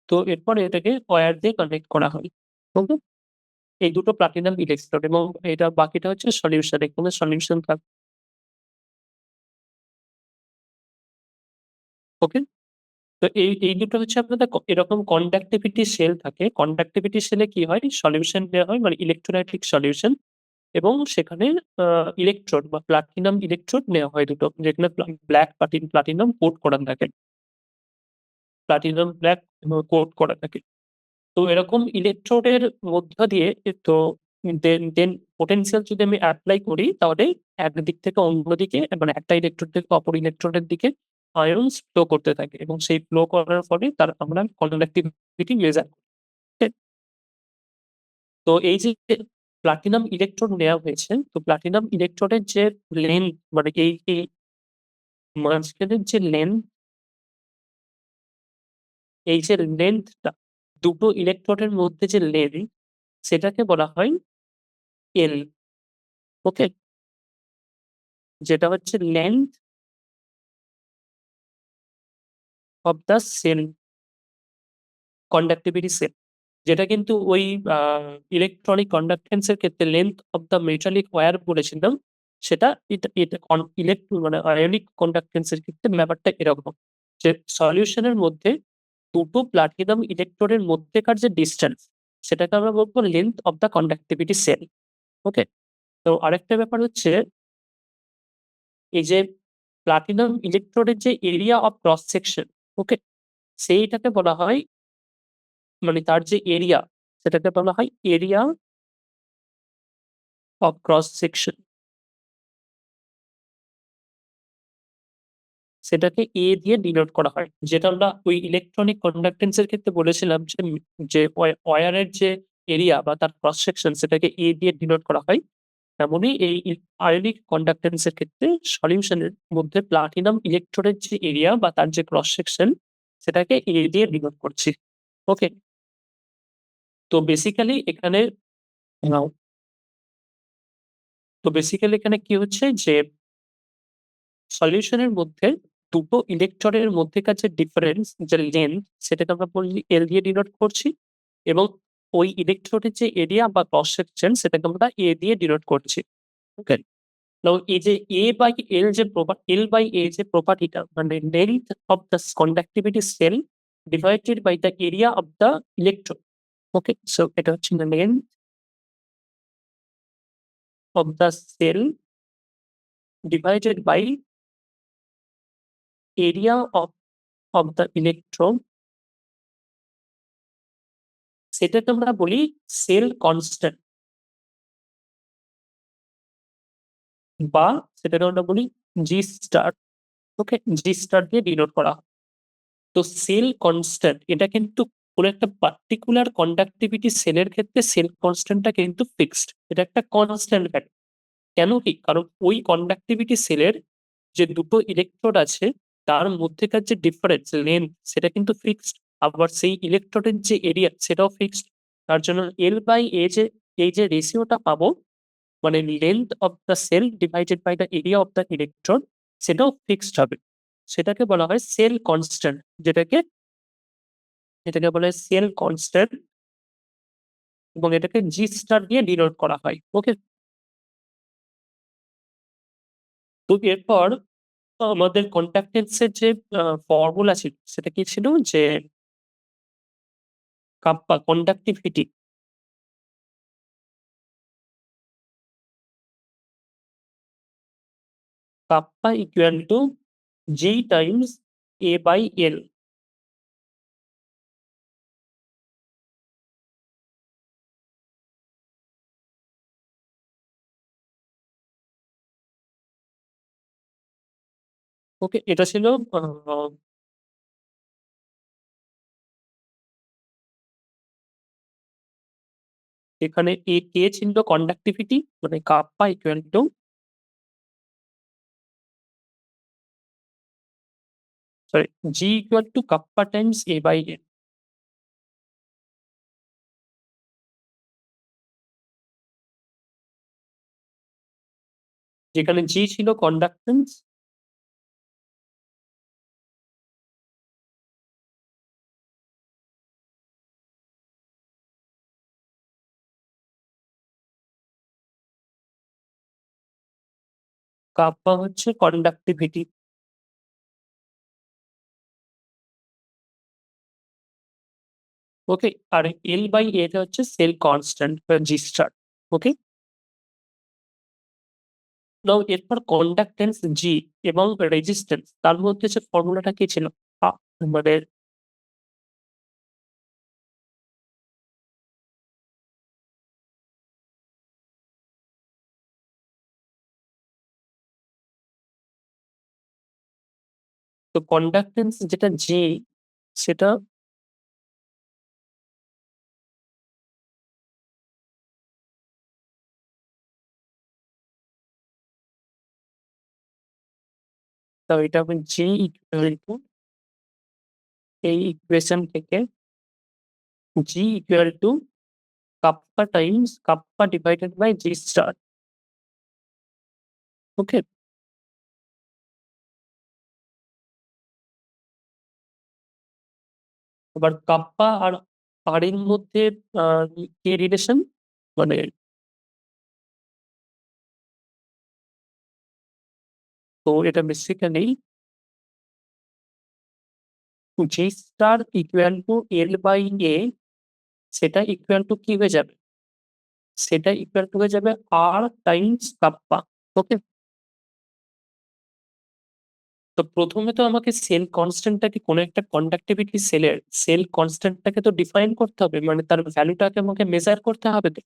তো এরপরে এটাকে ওয়্যার দিয়ে কানেক্ট করা হয়। ওকে? এই দুটো প্লাটিনাম ইলেকট্রোড এবং এটা বাকিটা হচ্ছে সলিউশন। এখানে সলিউশন ওকে? তো এই দুটো হচ্ছে আপনাদের এরকম কন্ডাক্টিভিটি সেল থাকে। কন্ডাক্টিভিটি সেলে কি হয়? সলিউশন দেয়া হয় মানে ইলেক্ট্রোলাইটিক সলিউশন এবং সেখানে আ ইলেকট্রোড বা প্লাটিনাম ইলেকট্রোড নেওয়া হয় দুটো। যেখানে ব্লাক প্লাটিনাম কোট করা থাকে। প্লাটিনাম ব্লাক কোট করা থাকে। তো এরকম ইলেকট্রোডের মধ্য দিয়ে তো দেন পোটেনশিয়াল যদি আমি এপ্লাই করি তাহলে একদিক থেকে অন্যদিকে মানে একটা ইলেকট্রোড থেকে অপর ইলেকট্রোডের দিকে আয়নস ফ্লো করতে থাকে এবং সেই ফ্লো করার ফলে আমরা কন্ডাক্টিভিটি মেজার করি। তো এই যে প্লাটিনাম ইলেকট্রোড নেওয়া হয়েছে, তো প্লাটিনাম ইলেকট্রোডের যে লেন্থ মানে এই মাঝখানের যে এই যে লেন্থটা দুটো ইলেকট্রোডের মধ্যে যে লেন্থ সেটাকে বলা হয় এল। ওকে? যেটা হচ্ছে length of the cell, conductivity cell. যেটা কিন্তু ওই আ ইলেকট্রনিক কন্ডাক্ট্যান্স এর ক্ষেত্রে length of the metallic wire বলেছিলাম। সেটা এটা এটা মানে আয়নিক কন্ডাক্ট্যান্স এর ক্ষেত্রে ব্যাপারটা এরকম। যে সলিউশন এর মধ্যে দুটো প্লাটিনাম ইলেকট্রোড এর মধ্যেকার যে ডিসট্যান্স সেটাকে আমরা বলব length of the conductivity cell. Okay? তো আরেকটা ব্যাপার হচ্ছে এই যে প্লাটিনাম ইলেকট্রোড এর যে এরিয়া অফ ক্রস সেকশন, ওকে? সেইটাকে বলা হয় মানে তার যে এরিয়া সেটাকে বলা হয় এরিয়া অফ ক্রস সেকশন। সেটাকে A দিয়ে ডিনোট করা হয়। যেটা আমরা ওই ইলেকট্রনিক কন্ডাক্ট্যান্স এর ক্ষেত্রে বলেছিলাম যে ওয়্যারের যে এরিয়া বা তার ক্রস সেকশন সেটাকে A দিয়ে ডিনোট করা হয়। তেমনই এই আয়নিক কন্ডাক্ট্যান্স এর ক্ষেত্রে সলিউশন এর মধ্যে প্লাটিনাম ইলেকট্রোড এর যে এরিয়া বা তার যে ক্রস সেকশন সেটাকে A দিয়ে ডিনোট করছি। ওকে? তো বেসিক্যালি এখানে নাও তো বেসিক্যালি এখানে কি হচ্ছে যে সলিউশন এর মধ্যে দুটো ইলেকট্রনের মধ্যেকার যে ডিফারেন্স যে লেন্থ সেটাকে আমরা বলি L দিয়ে ডিনোট করছি এবং ওই ইলেকট্রোডের যে এরিয়া বা ক্রস সেকশন সেটাকে আমরা A দিয়ে ডিনোট করছি। ওকে? নাও এই যে L বাই A যে প্রপার্টিটা মানে length of the conductivity cell divided by the area of the electron. Okay? So এটা হচ্ছে length of the cell divided by area of the electron, সেটাকে আমরা বলি সেল কনস্ট্যান্ট, বা সেটাকে আমরা বলি জি স্টার। ওকে, জি স্টার দিয়ে ডিনোট করা হয়। তো সেল কনস্ট্যান্ট এটা কিন্তু কোনো একটা পার্টিকুলার কন্ডাক্টিভিটি সেলের ক্ষেত্রে সেল কনস্ট্যান্টটা কিন্তু ফিক্সড, এটা একটা কনস্ট্যান্ট ভ্যালু। কেন কি? কারণ ওই কন্ডাক্টিভিটি সেলের যে দুটো ইলেকট্রোড আছে তার মধ্যেকার যে ডিফারেন্স লেন্থ সেটা কিন্তু ফিক্সড, আবার সেই ইলেকট্রোডের যে এরিয়া সেটাও ফিক্সড। তার জন্য এল বাই এ যে এই যে রেশিওটা পাবো, মানে length of the cell divided by the area of the electron, সেটাও ফিক্সড হবে। সেটাকে বলা হয় সেল কনস্ট্যান্ট, এটাকে বলা হয় সেল কনস্ট্যান্ট, এবং এটাকে জি স্টার দিয়ে ডিনোট করা হয়। ওকে, তো এরপর আমাদের কন্ডাক্টেন্স এর যে ফর্মুলা ছিল সেটা কি ছিল, যে kappa conductivity, kappa equal to G times A by L. Okay, এটা ছিল এখানে এ কে ছিল কন্ডাক্টিভিটি, মানে kappa equal to, sorry, G equal to kappa times A by L. যেখানে জি ছিল কন্ডাক্টেন্স, কাপ্পা হচ্ছে কন্ডাক্টিভিটি। ওকে, আর এল বাই এটা হচ্ছে সেল কনস্ট্যান্ট বা জি স্টার। ওকে, নাও এরপর কন্ডাক্টেন্স জি এবং রেজিস্ট্যান্স তার মধ্যে যে ফর্মুলাটা কি ছিল, মানে তো কন্ডাক্টেন্স যেটা জি, সেটা এটা হবে জি ইকুয়াল টু, এই ইকুয়েশন থেকে G equal to kappa times kappa divided by G star. Okay, এবার কাপ্পা আর আর এর মধ্যে কি রিলেশন, মানে তো এটা basically G star equal to L by A, সেটা ইকুয়াল টু কি হয়ে যাবে, সেটা ইকুয়াল টু হয়ে যাবে আর টাইমস কাপ্পা। ওকে, তো প্রথমে তো আমাকে সেল কনস্ট্যান্টটাকে কোনো একটা কন্ডাক্টিভিটি সেলের সেল কনস্ট্যান্টটাকে তো ডিফাইন করতে হবে, মানে তার ভ্যালুটাকে আমাকে মেজার করতে হবে তো।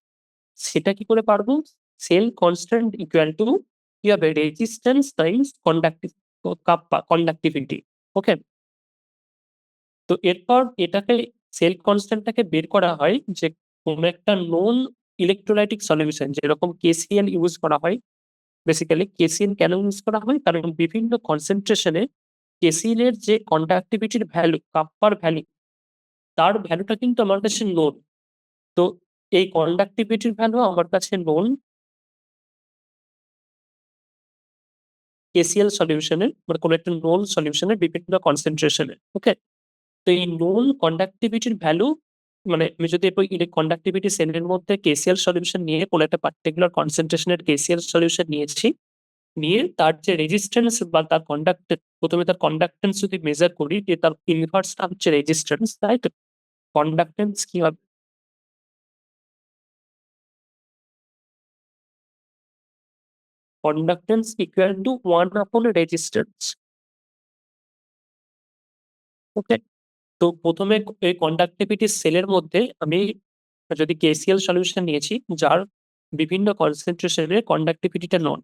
সেটা কি করে পারবো? সেল কনস্ট্যান্ট ইকুয়াল টু কি হবে, রেজিস্ট্যান্স টাইমস কাপ্পা কন্ডাক্টিভিটি। ওকে, তো এরপর এটাকে সেল কনস্ট্যান্টটাকে বের করা হয় যে কোনো একটা নোন ইলেকট্রোলাইটিক সলিউশন, যেরকম কেসিএল ইউজ করা হয়। বেসিক্যালি কেসিএল কেন ইউজ করা হয়, কারণ বিভিন্ন কনসেন্ট্রেশনে কেসিএল এর যে কন্ডাক্টিভিটির ভ্যালু, কাপ্পার ভ্যালু, তার ভ্যালুটা কিন্তু আমার কাছে নোন। তো এই কন্ডাক্টিভিটির ভ্যালু আমার কাছে নোন কেসিএল সলিউশনের, মানে কোনো একটা নোন সলিউশনের বিভিন্ন কনসেন্ট্রেশনে। ওকে, তো এই নোন কন্ডাক্টিভিটির ভ্যালু, মানে আমি যদি কন্ডাক্টিভিটি সেলের মধ্যে কেসিএল সলিউশন নিয়ে কোনো একটা পার্টিকুলার কনসেন্ট্রেশনের কেসিএল সলিউশন নিয়েছি, নিয়ে তার যে রেজিস্ট্যান্স বা তার প্রথমে তার কন্ডাক্টেন্স যদি মেজার করি, যে তার ইনভার্সটা হচ্ছে রেজিস্ট্যান্স, তাই তো? কন্ডাক্টেন্স কি হবে? Conductance equal to one upon resistance. Okay? তো ১ম এ এই কন্ডাক্টিভিটি সেলের মধ্যে আমি যদি KCl সলিউশন নিয়েছি, যার বিভিন্ন কনসেনট্রেশন এর কন্ডাক্টিভিটিটা নন।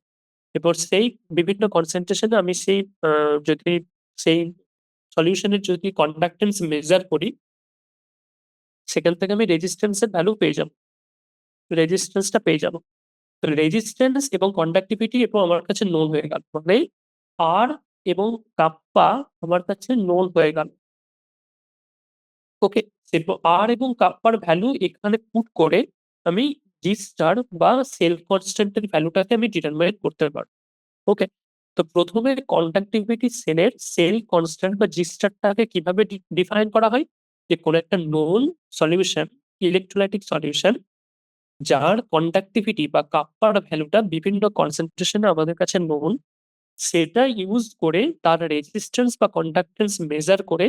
এরপর সেই বিভিন্ন কনসেনট্রেশন এ আমি সেই যদি সেই সলিউশনের যদি কন্ডাক্ট্যান্স মেজার করি, সেখান থেকে আমি রেজিস্ট্যান্স এর ভ্যালু পেয়ে যাবো। রেজিস্ট্যান্সটা পেয়ে যাবো। তো রেজিস্ট্যান্স এবং কন্ডাক্টিভিটি এবং আমার কাছে নোন হয়ে গেল। মানে R এবং কাপ্পা আমার কাছে নোন হয়ে গেল। ওকে? এরপর R এবং কাপ্পার ভ্যালু এখানে পুট করে আমি G স্টার বা সেল কনস্ট্যান্ট এর ভ্যালুটাকে আমি ডিটারমাইন করতে পারবো। ওকে? তো ১ম এ কন্ডাক্টিভিটি সেলের সেল কনস্ট্যান্ট বা G স্টারটাকে কিভাবে ডিফাইন করা হয়? যে কোন একটা নোন সলিউশন, ইলেক্ট্রোলাইটিক সলিউশন যার কন্ডাক্টিভিটি বা কাপ্পার ভ্যালুটা বিভিন্ন কনসেন্ট্রেশন এ আমাদের কাছে নোন, সেটা ইউজ করে তার রেজিস্ট্যান্স বা কন্ডাক্ট্যান্স মেজার করে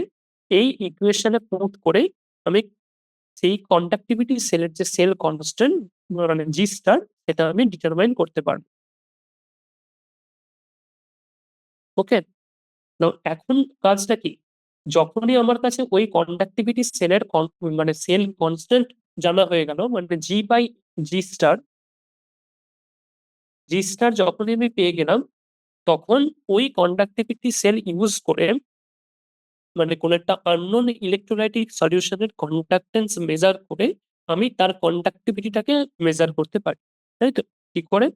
এই ইকুয়েশনে পুট করে আমি সেই কন্ডাক্টিভিটি সেলের যে সেল কনস্ট্যান্ট মানে জি স্টার, সেটা আমি ডিটারমাইন করতে পারব। ওকে? তো এখন কাজটা কি? যখনই আমার কাছে ওই কন্ডাক্টিভিটি সেলের মানে সেল কনস্ট্যান্ট জানা হয়ে গেল, মানে জি স্টার যখনই আমি পেয়ে গেলাম, তখন ওই কন্ডাক্টিভিটি সেল ইউজ করে মানে কোন একটা আননোন ইলেক্ট্রোলাইটিক সলিউশন এর কন্ডাক্ট্যান্স মেজার করে আমি তার কন্ডাক্টিভিটিটাকে মেজার করতে পারি। তাই তো? কি করে?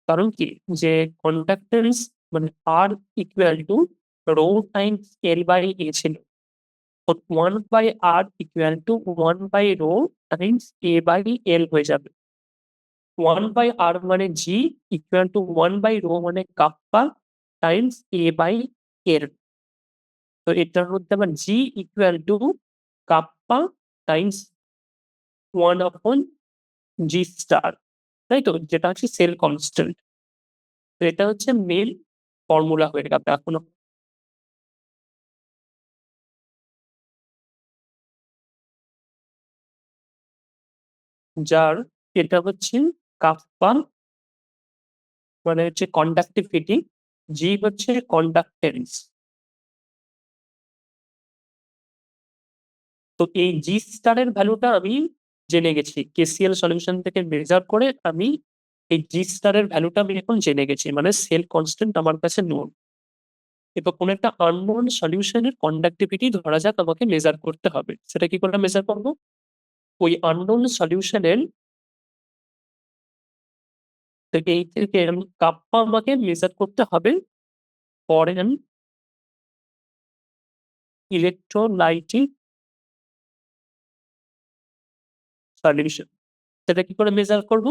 কারণ কি? যে কন্ডাক্ট্যান্স মানে R equal to rho times L by A ছিল। তো 1 by R equal to 1 by rho times A by L হয়ে যাবে। 1 বাই R মানে G equal to 1 by rho মানে kappa times A by L। তো এটার মধ্যে আবার G equal to kappa times 1 upon G star. তাই তো? যেটা হচ্ছে সেল কনস্ট্যান্ট। তো এটা হচ্ছে মেইন ফর্মুলা হয়ে গেল এখন। যার এটা হচ্ছে কাপ্পা মানে হচ্ছে কন্ডাক্টিভিটি, G হচ্ছে কন্ডাক্ট্যান্স। তো এই G স্টার এর ভ্যালুটা আমি জেনে গেছি। KCl সলিউশন থেকে মেজার করে আমি এই G স্টার এর ভ্যালুটা আমি এখন জেনে গেছি। মানে সেল কনস্ট্যান্ট আমার কাছে নোন। এবার কোন একটা আননোন সলিউশন এর কন্ডাক্টিভিটি ধরা যাক আমাকে মেজার করতে হবে। সেটা কি করে মেজার করব? ওই আননোন সলিউশন এর থেকে এই থেকে আমি কাপ্পা আমাকে মেজার করতে হবে ফর অ্যান ইলেক্ট্রোলাইটিক সলিউশন। সেটা কি করে মেজার করব?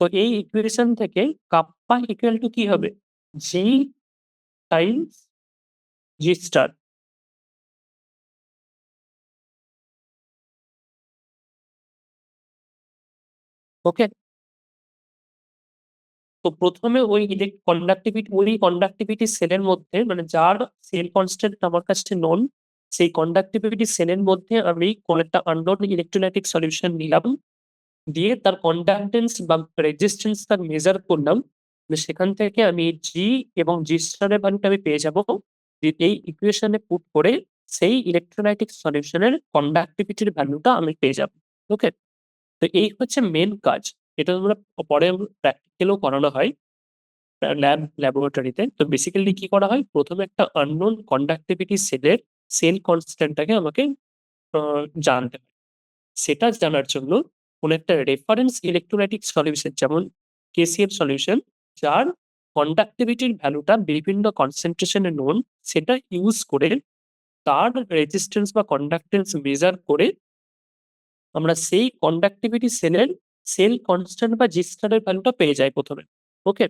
তো এই ইকুয়েশন থেকে কাপ্পা ইকুয়াল টু কি হবে? জি টাইমস জি স্টার। ওকে? তো ১ম এ ওই কন্ডাক্টিভিটি সেলের মধ্যে মানে যার সেল কনস্ট্যান্ট আমার কাছে নোন, সেই কন্ডাক্টিভিটি সেলের মধ্যে আমি কোন একটা আননোন ইলেক্ট্রোলাইটিক সলিউশন নিলাম। দিয়ে তার কন্ডাক্ট্যান্স বা রেজিস্ট্যান্স টা মেজার করলাম। সেখান থেকে আমি জি এবং জি স্টার এর ভ্যালুটা আমি পেয়ে যাবো। এই ইকুয়েশনে পুট করে সেই ইলেক্ট্রোলাইটিক সলিউশনের কন্ডাক্টিভিটির ভ্যালুটা আমি পেয়ে যাবো। ওকে? তো এই হচ্ছে মেইন কাজ। এটা তোমরা পরে প্র্যাকটিক্যালও করানো হয় ল্যাবরেটরিতে। তো বেসিক্যালি কি করা হয়? ১ম এ একটা আননোন কন্ডাক্টিভিটি সেলের সেল কনস্ট্যান্ট টাকে আমাকে আ জানতে হয়। সেটা জানার জন্য কোন একটা রেফারেন্স ইলেক্ট্রোলাইটিক সলিউশন যেমন KCl সলিউশন, যার কন্ডাক্টিভিটির ভ্যালুটা বিভিন্ন কনসেনট্রেশন এ নোন, সেটা ইউজ করে তার রেজিস্ট্যান্স বা কন্ডাক্ট্যান্স মেজার করে আমরা সেই কন্ডাক্টিভিটি সেলের সেল কনস্ট্যান্ট বা জি স্টার এর ভ্যালুটা পেয়ে যাই ১ম এ। ওকে?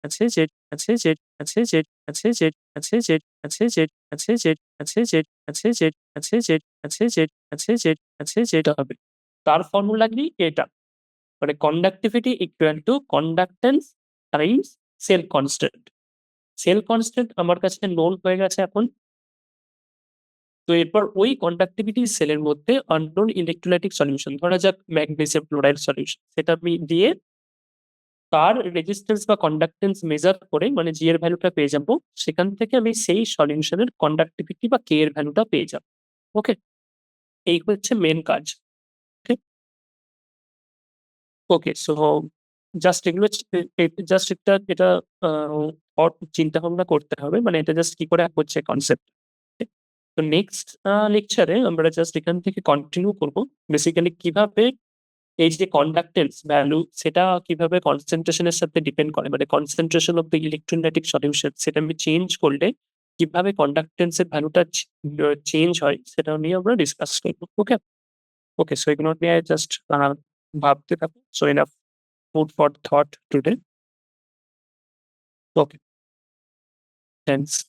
আছে যে আছে যে আছে যে আছে যে আছে যে আছে যে আছে যে আছে যে আছে যে আছে যে আছে যে আছে যে আছে যেটা হবে। তার ফর্মুলা কি? এটা। মানে conductivity equal to conductance times cell constant. Cell constant আমার কাছে নোন হয়ে গেছে এখন। তো এরপর ওই কন্ডাক্টিভিটি সেলের মধ্যে আননোন ইলেক্ট্রোলাইটিক সলিউশন ধরা যাক ম্যাগনেসিয়াম ক্লোরাইড সলিউশন, সেটা আমি দিয়ে তার রেজিস্ট্যান্স বা কন্ডাক্টেন্স মেজার করে মানে জি এর ভ্যালুটা পেয়ে যাবো, সেখান থেকে আমি সেই সলিউশনের কন্ডাক্টিভিটি বা কে এর ভ্যালুটা পেয়ে যাবো। ওকে, এই হচ্ছে মেন কাজ। ওকে, ওকে, সো জাস্ট এগুলো জাস্ট এটা চিন্তা ভাবনা করতে হবে, মানে এটা জাস্ট কি করে হচ্ছে কনসেপ্ট। তো নেক্সট লেকচারে আমরা জাস্ট এখান থেকে কন্টিনিউ করব, বেসিক্যালি কিভাবে এই যে কন্ডাক্টেন্স ভ্যালু সেটা কিভাবে কনসেন্ট্রেশনের সাথে ডিপেন্ড করে, মানে concentration of the electrolytic solution সেটা আমি চেঞ্জ করলে কিভাবে কন্ডাক্টেন্সের ভ্যালুটা চেঞ্জ হয় সেটা নিয়ে আমরা ডিসকাস করবো। ওকে, ওকে, সো এগুলো নিয়ে জাস্ট ভাবতে থাকো। So enough food for thought today. Okay, thanks.